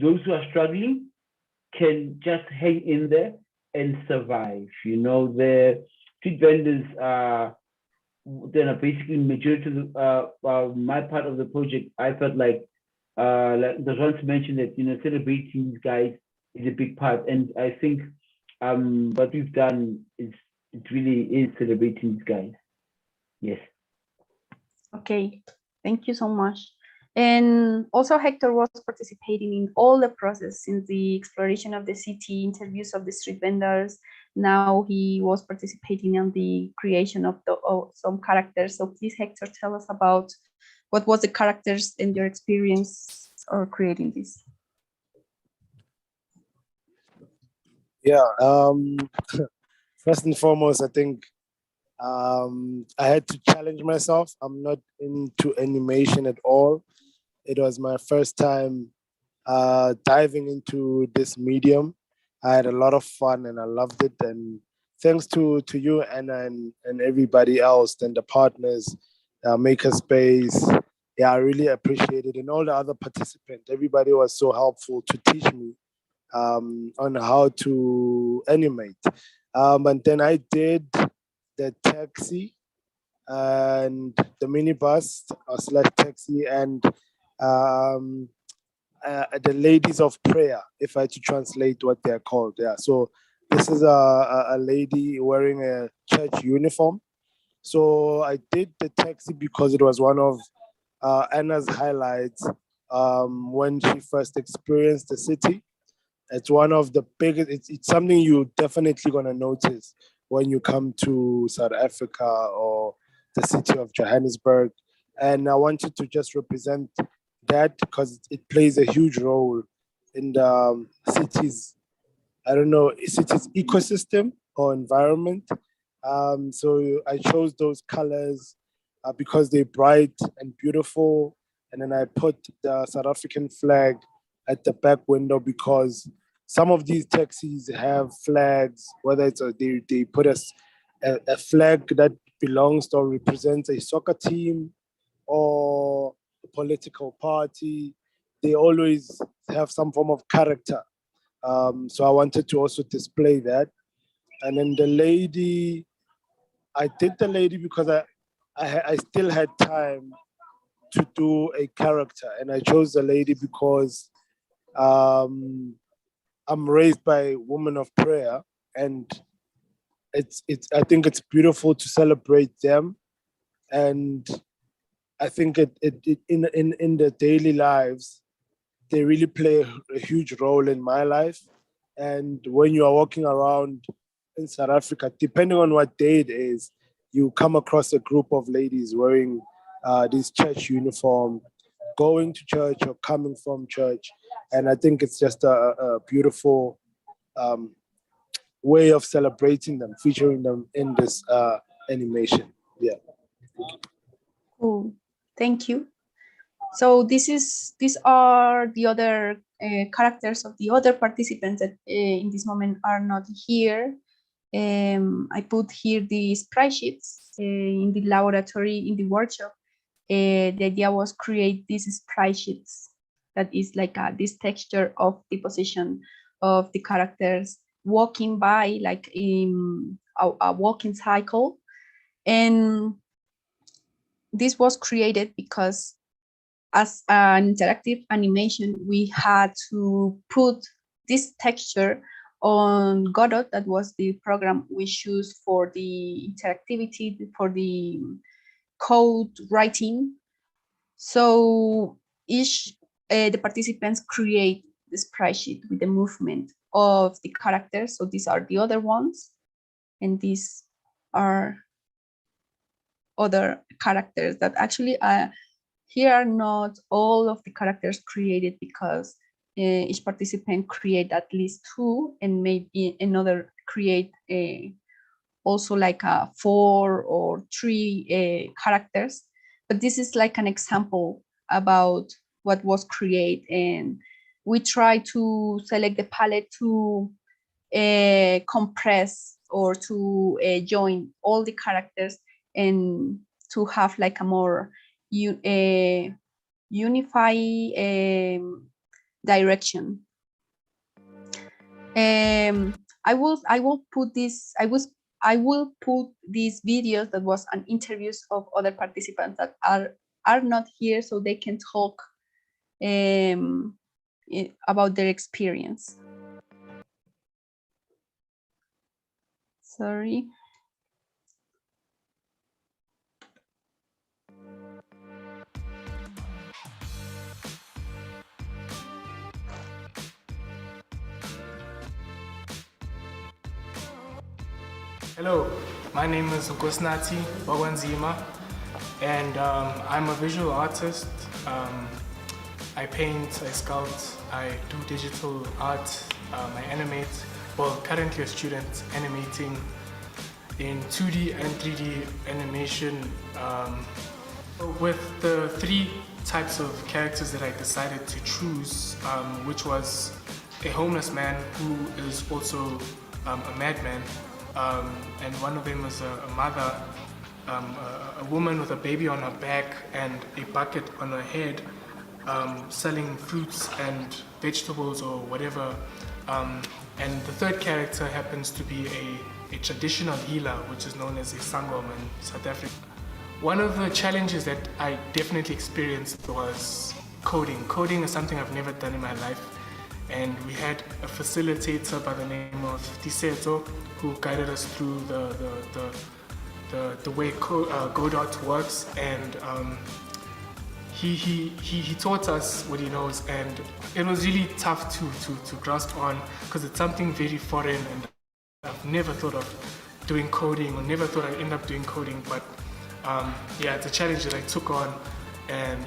Speaker 4: those who are struggling can just hang in there and survive. You know, street vendors then are basically majority of my part of the project. I felt like the ones mentioned that celebrating these guys is a big part, and I think what we've done is it really is celebrating these guys. Yes.
Speaker 2: Okay, thank you so much. And also Hector was participating in all the process, since the exploration of the city, interviews of the street vendors. Now he was participating in the creation of some characters. So please, Hector, tell us about what was the characters and your experience or creating this.
Speaker 3: Yeah, first and foremost, I think I had to challenge myself. I'm not into animation at all. It was my first time diving into this medium. I had a lot of fun and I loved it. And thanks to you, Anna, and everybody else, and the partners, Makerspace. Yeah, I really appreciate it. And all the other participants, everybody was so helpful to teach me on how to animate. And then I did the taxi and the minibus slash taxi and the ladies of prayer, if I had to translate what they're called. Yeah. So this is a lady wearing a church uniform. So I did the taxi because it was one of Anna's highlights when she first experienced the city. It's one of the biggest, it's something you're definitely going to notice when you come to South Africa or the city of Johannesburg. And I wanted to just represent that because it plays a huge role in the city's, I don't know, city's ecosystem or environment. So I chose those colors because they're bright and beautiful. And then I put the South African flag at the back window because some of these taxis have flags, whether it's they put a flag that belongs or represents a soccer team or a political party. They always have some form of character. So I wanted to also display that. And then the lady, I did the lady because I still had time to do a character. And I chose the lady because I'm raised by a woman of prayer, and it's I think it's beautiful to celebrate them, and I think it in the daily lives they really play a huge role in my life. And when you are walking around in South Africa, depending on what day it is, you come across a group of ladies wearing this church uniform, going to church or coming from church. And I think it's just a beautiful way of celebrating them, featuring them in this animation. Yeah.
Speaker 2: Cool. Thank you. So these are the other characters of the other participants that in this moment are not here. I put here the sprite sheets in the laboratory, in the workshop. The idea was create these sprite sheets that is like this texture of the position of the characters walking by, like in a walking cycle. And this was created because as an interactive animation, we had to put this texture on Godot. That was the program we choose for the interactivity, for the code writing. So each the participants create the sprite sheet with the movement of the characters. So these are the other ones, and these are other characters that actually here are not all of the characters created because each participant create at least 2, and maybe another create also like 4 or 3 characters. But this is like an example about what was created, and we try to select the palette to compress or to join all the characters and to have like a more unified direction. I will put this. I was I will put these videos that was an interviews of other participants that are not here, so they can talk about their experience. Sorry.
Speaker 9: Hello, my name is Ngosnati Bagwanzima, and I'm a visual artist. I paint, I sculpt, I do digital art, I animate. Well, currently a student animating in 2D and 3D animation with the 3 types of characters that I decided to choose, which was a homeless man who is also a madman, and one of them is a mother, a woman with a baby on her back and a bucket on her head, selling fruits and vegetables or whatever. And the third character happens to be a traditional healer, which is known as a sangom in South Africa. One of the challenges that I definitely experienced was coding. Coding is something I've never done in my life. And we had a facilitator by the name of Tiseto who guided us through the way Godot works, and he taught us what he knows, and it was really tough to grasp on because it's something very foreign, and I've never thought of doing coding, or never thought I'd end up doing coding, but yeah, it's a challenge that I took on, and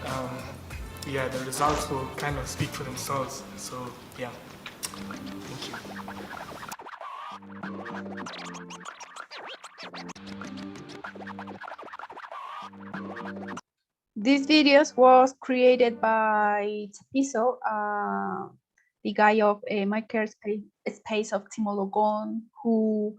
Speaker 9: yeah, the results will kind of speak for themselves. So yeah, thank you.
Speaker 2: This videos was created by Tapiso, the guy of Makerspace of Timologon, who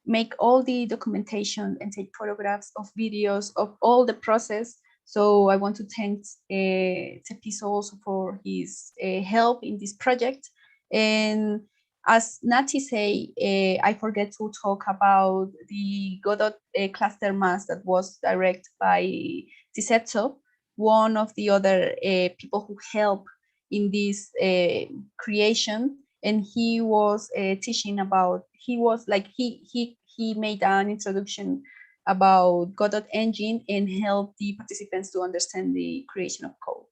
Speaker 2: make all the documentation and take photographs of videos of all the process. So I want to thank Tapiso also for his help in this project. And as Nati say, I forget to talk about the Godot cluster mass that was directed by Tisetso, one of the other people who helped in this creation. And he was teaching about, he made an introduction about Godot engine and helped the participants to understand the creation of code.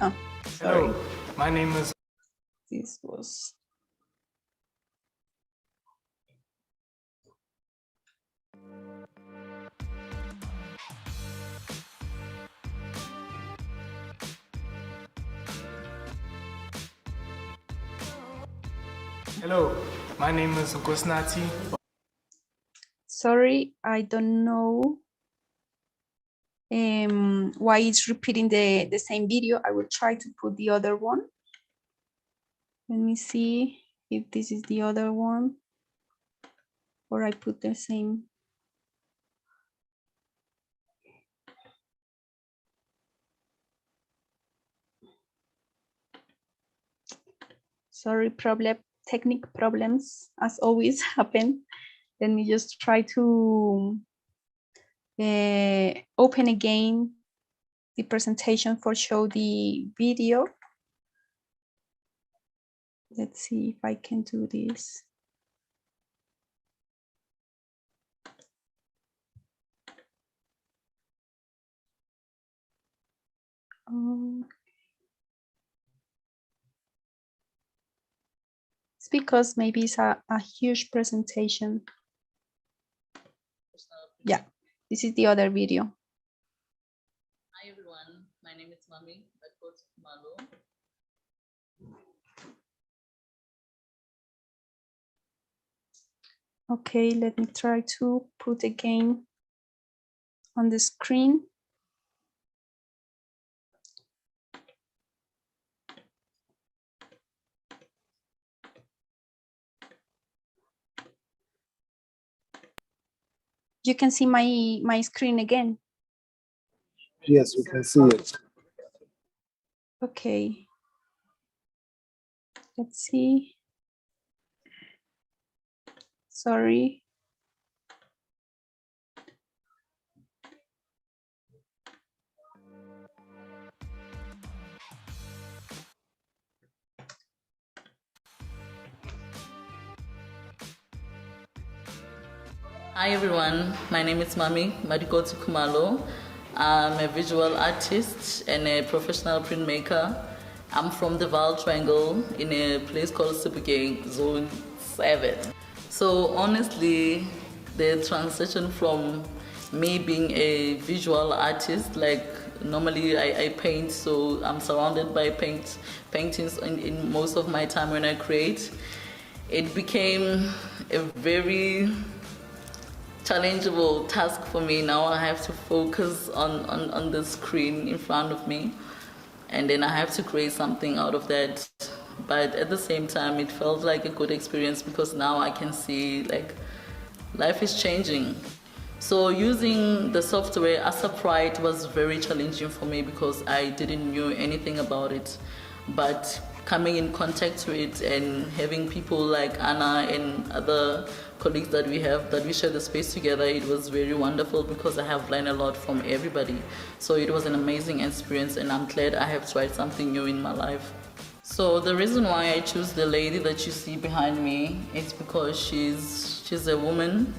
Speaker 2: Oh, sorry.
Speaker 9: Hello, my name is.
Speaker 2: This was.
Speaker 9: Hello, my name is Ngosnati.
Speaker 2: Sorry, I don't know why it's repeating the same video. I will try to put the other one. Let me see if this is the other one, or I put the same. Sorry, technical problems as always happen. Let me just try to open again the presentation for show the video. Let's see if I can do this. It's because maybe it's a huge presentation. Yeah, this is the other video.
Speaker 10: Hi everyone, my name is Mami, the coach of Malo.
Speaker 2: Okay, let me try to put again on the screen. You can see my screen again.
Speaker 3: Yes, we can see it.
Speaker 2: Okay. Let's see. Sorry.
Speaker 10: Hi everyone, my name is Mami Madikoti Kumalo. I'm a visual artist and a professional printmaker. I'm from the Val Triangle in a place called Sipugeng, Zone 7. So honestly, the transition from me being a visual artist, like normally I paint, so I'm surrounded by paintings in most of my time when I create. It became a very challengeable task for me. Now I have to focus on the screen in front of me, and then I have to create something out of that. But at the same time, it felt like a good experience because now I can see like life is changing. So using the software as a Sprite was very challenging for me because I didn't know anything about it. But coming in contact with it and having people like Anna and other colleagues that we have, that we share the space together, it was very wonderful because I have learned a lot from everybody. So it was an amazing experience and I'm glad I have tried something new in my life. So the reason why I choose the lady that you see behind me is because she's a woman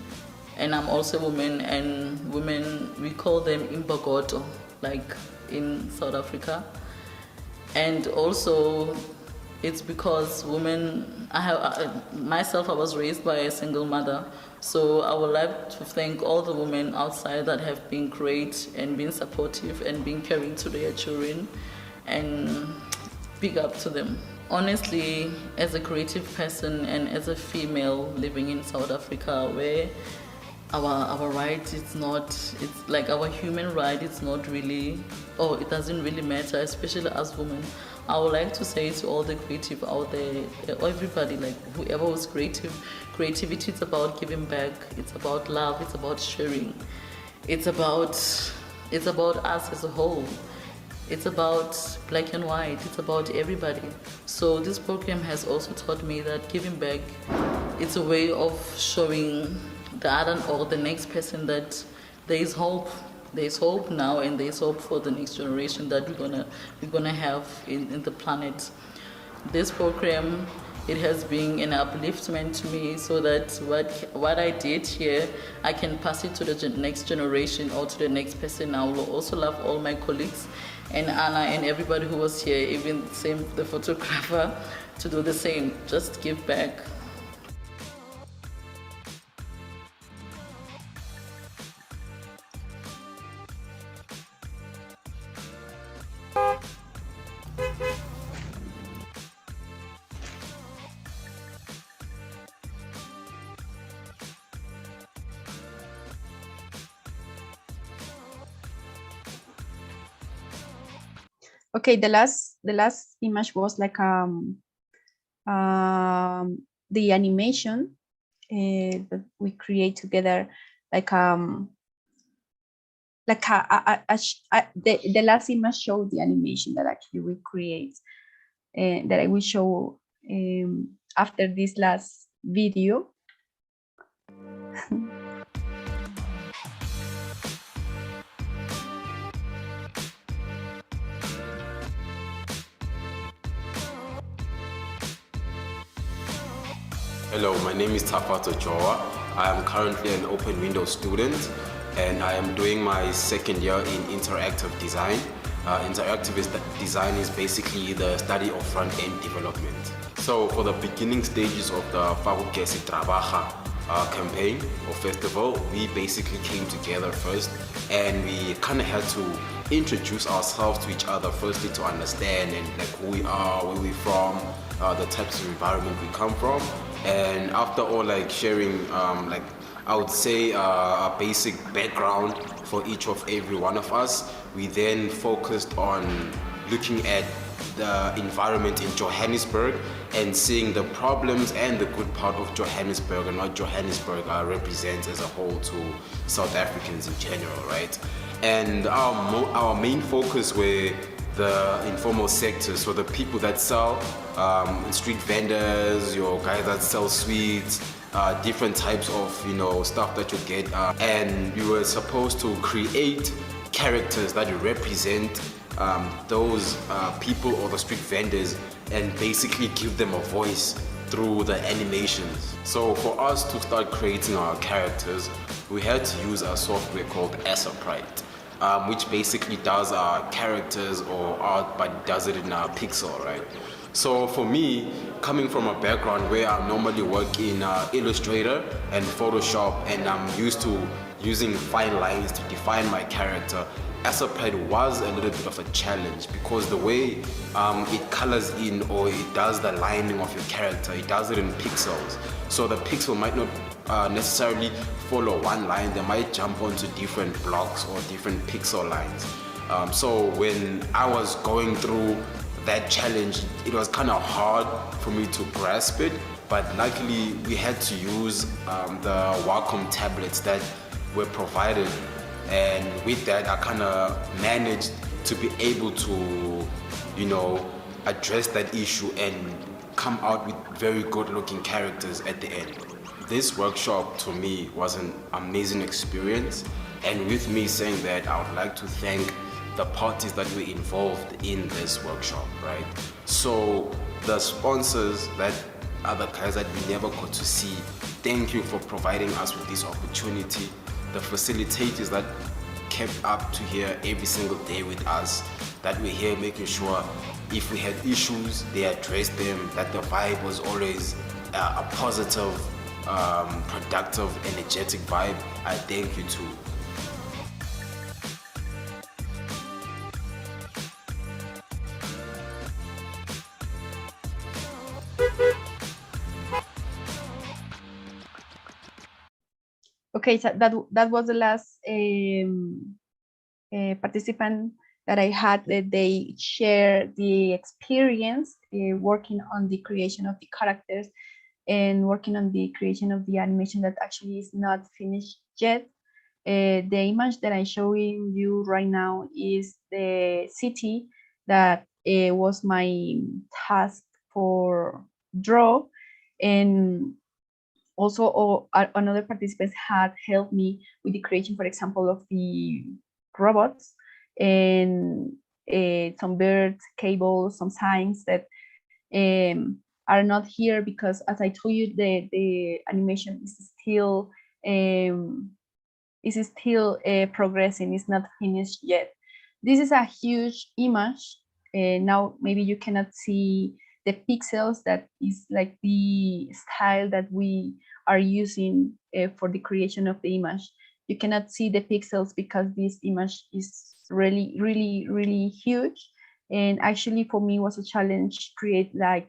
Speaker 10: and I'm also a woman, and women, we call them imbogoto, like in South Africa. And also it's because women, myself, I was raised by a single mother. So I would like to thank all the women outside that have been great and been supportive and been caring to their children, and big up to them. Honestly, as a creative person and as a female living in South Africa, where our right, it's like our human right, it's not really, it doesn't really matter, especially as women. I would like to say to all the creative out there, everybody, like whoever was creativity is about giving back, it's about love, it's about sharing, it's about us as a whole. It's about black and white, it's about everybody. So this program has also taught me that giving back, it's a way of showing the other or the next person that there is hope. There's hope now, and there's hope for the next generation that we're gonna have in the planet. This program, it has been an upliftment to me, so that what I did here, I can pass it to the next generation or to the next person. I will also love all my colleagues and Anna and everybody who was here, even the photographer, to do the same. Just give back.
Speaker 2: Okay, the last image was like the animation that we create together, like the last image showed the animation that actually we create, that I will show after this last video.
Speaker 11: Hello, my name is Tafato Joa. I am currently an open window student and I am doing my second year in interactive design. Interactive design is basically the study of front-end development. So for the beginning stages of the Fak'ugesi Trabaja campaign or festival, we basically came together first and we kind of had to introduce ourselves to each other firstly to understand and like who we are, where we're from, the types of environment we come from. And after all, like sharing, like I would say a basic background for each of every one of us, we then focused on looking at the environment in Johannesburg and seeing the problems and the good part of Johannesburg and what Johannesburg represents as a whole to South Africans in general, right? And our main focus were the informal sector, so the people that sell, street vendors, your guys that sell sweets, different types of, you know, stuff that you get, and we were supposed to create characters that represent those people or the street vendors and basically give them a voice through the animations. So for us to start creating our characters, we had to use a software called Sprite, which basically does our characters or art, but does it in a pixel, right? So for me, coming from a background where I normally work in Illustrator and Photoshop, and I'm used to using fine lines to define my character, Sprite was a little bit of a challenge because the way it colors in or it does the lining of your character, it does it in pixels. So the pixel might not necessarily follow one line, they might jump onto different blocks or different pixel lines. So when I was going through that challenge, it was kind of hard for me to grasp it, but luckily we had to use the Wacom tablets that were provided, and with that I kind of managed to be able to, you know, address that issue and come out with very good looking characters at the end. This workshop to me was an amazing experience, and with me saying that, I would like to thank the parties that were involved in this workshop, right? So the sponsors that are the guys that we never got to see, thank you for providing us with this opportunity. The facilitators that kept up to here every single day with us, that we're here making sure if we had issues, they addressed them, that the vibe was always a positive, productive, energetic vibe. I thank you too.
Speaker 2: Okay, so that was the last participant that I had. That they share the experience working on the creation of the characters and working on the creation of the animation that actually is not finished yet. The image that I'm showing you right now is the city that was my task for draw, and also another participants had helped me with the creation, for example, of the robots and some birds, cables, some signs that are not here because, as I told you, the animation is still progressing. It's not finished yet. This is a huge image. Now maybe you cannot see the pixels. That is like the style that we are using for the creation of the image. You cannot see the pixels because this image is really, really, really huge. And actually for me it was a challenge create like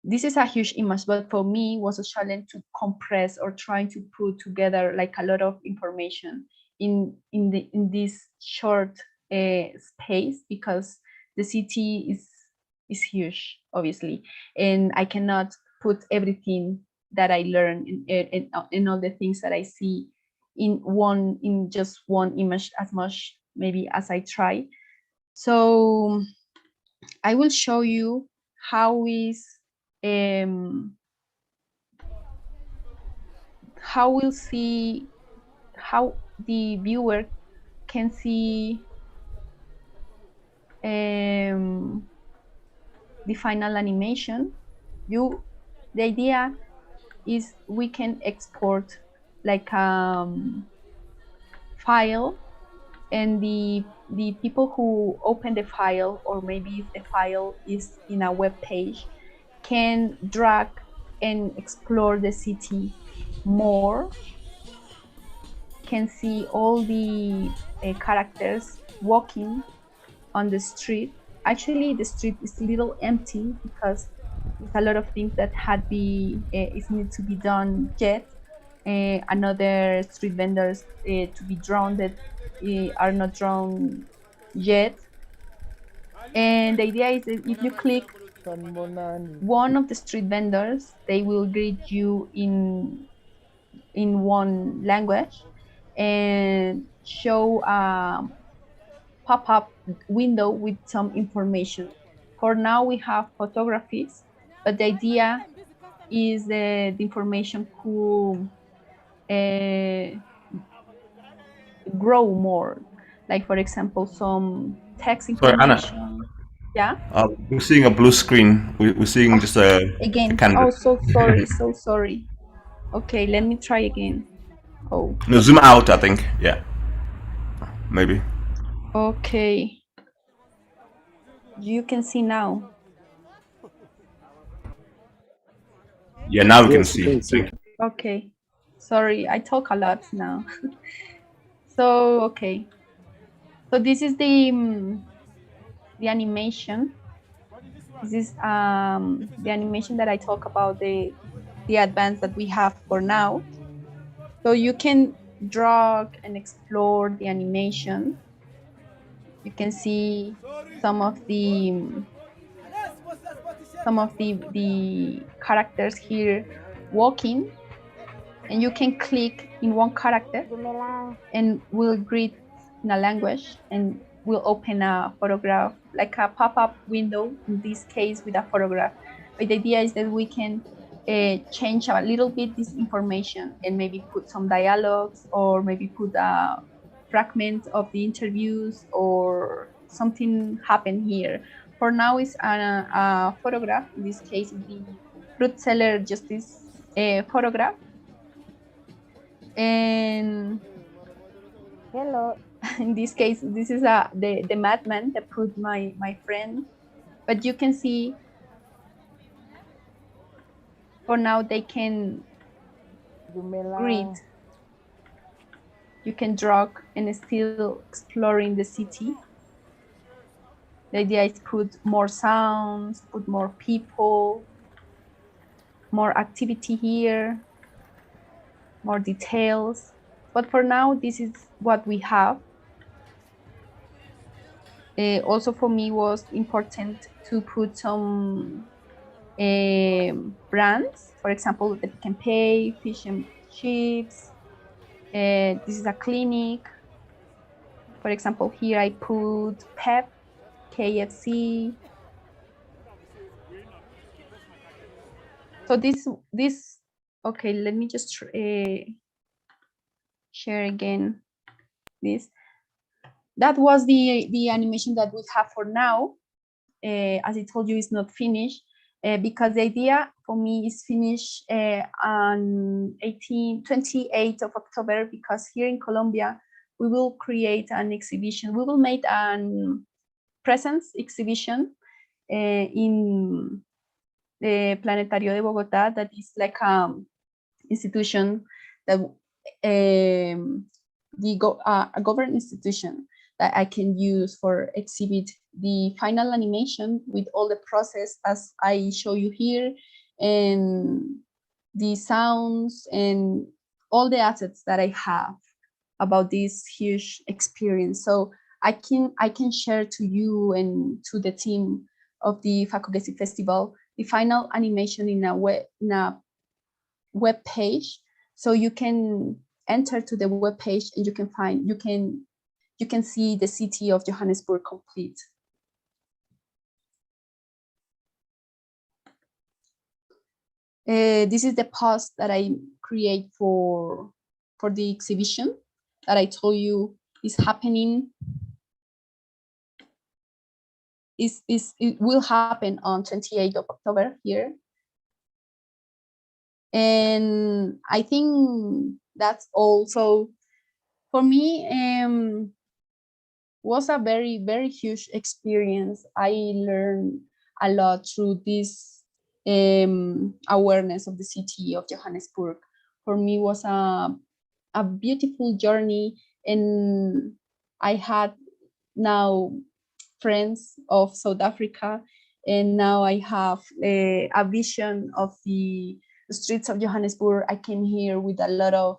Speaker 2: this is a huge image, but for me it was a challenge to compress or trying to put together like a lot of information in this short space, because the city is huge, obviously, and I cannot put everything that I learned in all the things that I see in just one image as much maybe as I try. So I will show you how the viewer can see the final animation. The idea is we can export like file, and the people who open the file, or maybe if the file is in a web page, can drag and explore the city more, can see all the characters walking on the street. Actually, the street is a little empty because there's a lot of things that is need to be done yet. Another street vendors to be drawn that are not drawn yet. And the idea is that if you click one of the street vendors, they will greet you in one language and show a pop-up window with some information. For now, we have photographies, but the idea is the information could grow more. Like, for example, some text
Speaker 1: Sorry, Anna.
Speaker 2: information. Yeah.
Speaker 1: We're seeing a blue screen. We're seeing just a
Speaker 2: Again.
Speaker 1: canvas.
Speaker 2: Oh, so sorry. So sorry. Okay, let me try again. Oh.
Speaker 1: No, zoom out, I think. Yeah. Maybe.
Speaker 2: Okay. You can see now.
Speaker 1: Yeah, now we can
Speaker 3: Yes, we
Speaker 1: see.
Speaker 3: can see.
Speaker 1: Thank you.
Speaker 2: Okay. Sorry, I talk a lot now. So, okay. So this is the animation. This is the animation that I talk about, the advance that we have for now. So you can draw and explore the animation. You can see some of the characters here walking, and you can click in one character and will greet in a language and will open a photograph, like a pop-up window, in this case with a photograph. But the idea is that we can change a little bit this information and maybe put some dialogues, or maybe put a fragment of the interviews, or something happen here. For now, it's a photograph. In this case, the fruit seller justice photograph. And hello. In this case, this is the madman that put my friend. But you can see, for now, they can greet. You can draw and still exploring the city. The idea is put more sounds, put more people, more activity here, more details. But for now, this is what we have. Also for me was important to put some brands, for example, that you can pay, fish and chips. This is a clinic. For example, here I put Pep, KFC. So this, okay, let me just share again this. That was the animation that we have for now. As I told you, it's not finished because the idea for me is finished on 28th of October, because here in Colombia, we will create an exhibition. We will make an presence exhibition in the Planetario de Bogotá, that is like institution that a government institution that I can use for exhibit the final animation with all the process as I show you here, and the sounds and all the assets that I have about this huge experience. So I can share to you and to the team of the Fak'ugesi Festival the final animation in a web page. So you can enter to the web page and you can see the city of Johannesburg complete. This is the post that I create for the exhibition that I told you is happening. It will happen on 28th of October here. And I think that's also, for me, was a very, very huge experience. I learned a lot through this awareness of the city of Johannesburg. For me, was a beautiful journey, and I had now friends of South Africa, and now I have a vision of the streets of Johannesburg. I came here with a lot of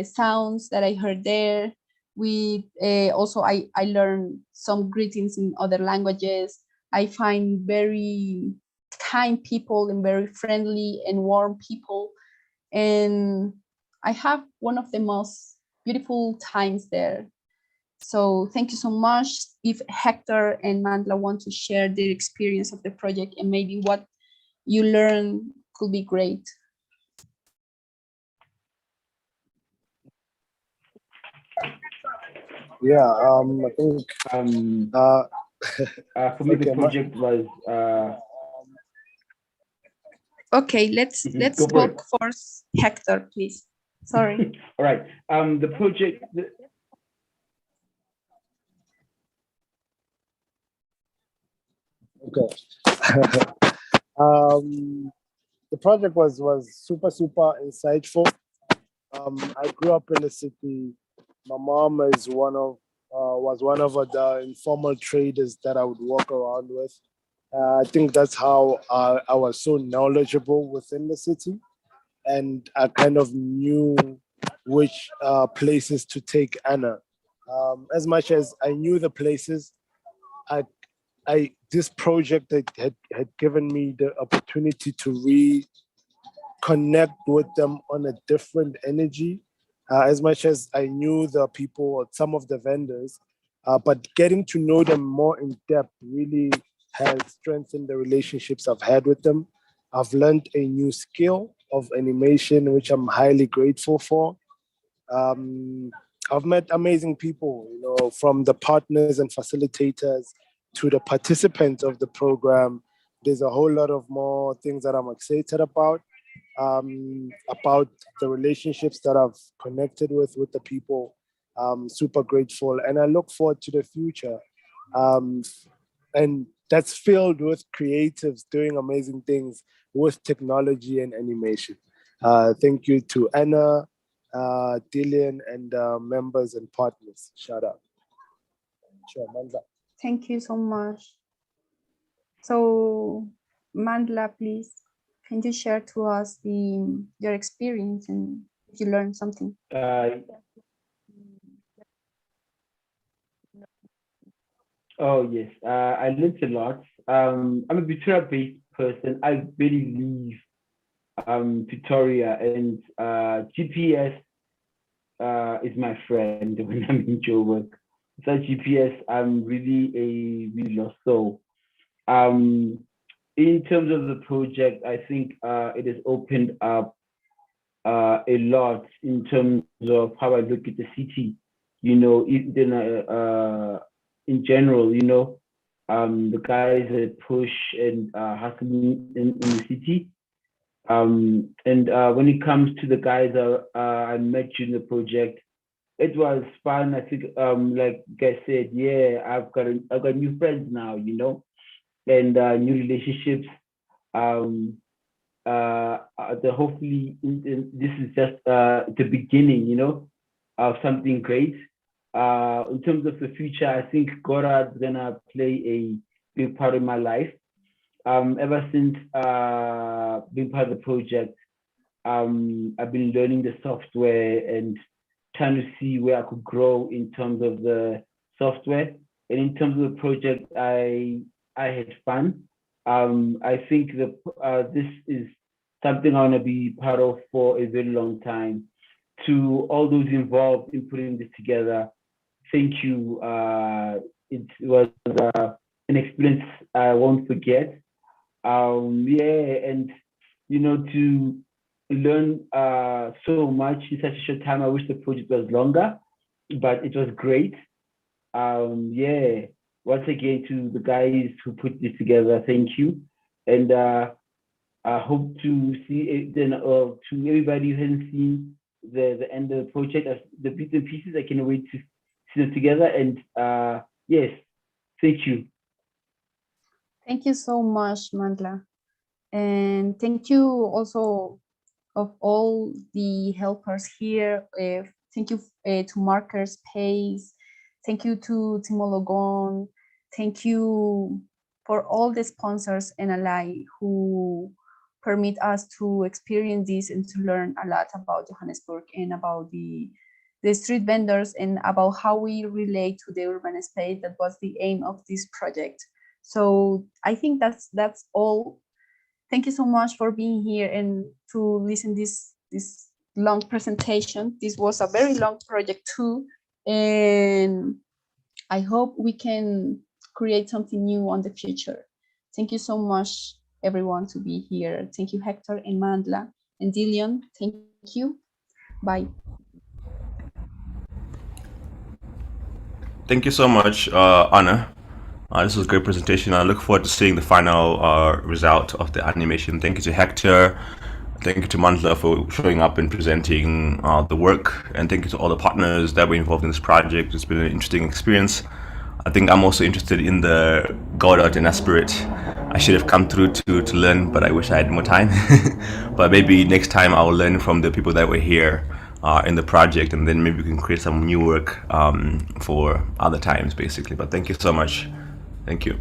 Speaker 2: sounds that I heard there. With also I learned some greetings in other languages, I find very kind people and very friendly and warm people. And I have one of the most beautiful times there. So thank you so much. If Hector and Mandla want to share their experience of the project and maybe what you learned could be great.
Speaker 3: Yeah, I think
Speaker 4: for me, the project was
Speaker 2: okay. Let's talk first, Hector, please. Sorry.
Speaker 4: All right. The project.
Speaker 3: Okay. The project was super insightful. I grew up in the city. My mom is was one of the informal traders that I would walk around with. I think that's how I was so knowledgeable within the city, and I kind of knew which places to take Anna. As much as I knew the places, this project had given me the opportunity to reconnect with them on a different energy. As much as I knew the people or some of the vendors, but getting to know them more in depth really has strengthened the relationships I've had with them. I've learned a new skill of animation, which I'm highly grateful for. I've met amazing people, from the partners and facilitators to the participants of the program. There's a whole lot of more things that I'm excited about the relationships that I've connected with the people. I'm super grateful, and I look forward to the future. And that's filled with creatives doing amazing things with technology and animation. Thank you to Anna, Dillian, and members and partners. Shout out. Sure, Mandla.
Speaker 2: Thank you so much. So, Mandla, please, can you share to us your experience and if you learned something?
Speaker 4: Oh yes, I learned a lot. I'm a Pretoria-based person. I really leave Pretoria, and GPS is my friend when I'm in Joburg. Without GPS, I'm really a really lost soul. In terms of the project, I think it has opened up a lot in terms of how I look at the city. In general, the guys that push and hustle in the city. And when it comes to the guys I met during the project, it was fun. I think, like I said, yeah, I've got new friends now, and new relationships. Hopefully, this is just the beginning, of something great. In terms of the future, I think Gorad's gonna play a big part in my life. Ever since being part of the project, I've been learning the software and trying to see where I could grow in terms of the software. And in terms of the project, I had fun. I think this is something I want to be part of for a very long time. To all those involved in putting this together, thank you. It was an experience I won't forget. And to learn so much in such a short time. I wish the project was longer, but it was great. Once again to the guys who put this together, thank you. And I hope to see it then to everybody who hasn't seen the end of the project, the bits and pieces. I can't wait to see them together. And yes, thank you.
Speaker 2: Thank you so much, Mandla. And thank you also of all the helpers here. Thank you to Markers Pace. Thank you to Timologon. Thank you for all the sponsors and ally who permit us to experience this and to learn a lot about Johannesburg and about the street vendors and about how we relate to the urban space. That was the aim of this project, So I think that's all. Thank you so much for being here and to listen this long presentation. This was a very long project too, and I hope we can create something new on the future. Thank you so much, everyone, to be here. Thank you, Hector and Mandla and Dillion. Thank you. Bye.
Speaker 1: Thank you so much, Anna. This was a great presentation. I look forward to seeing the final result of the animation. Thank you to Hector. Thank you to Mandla for showing up and presenting the work. And thank you to all the partners that were involved in this project. It's been an interesting experience. I think I'm also interested in the Godot and Spirit. I should have come through to learn, but I wish I had more time. But maybe next time I'll learn from the people that were here in the project, and then maybe we can create some new work for other times, basically. But thank you so much. Thank you.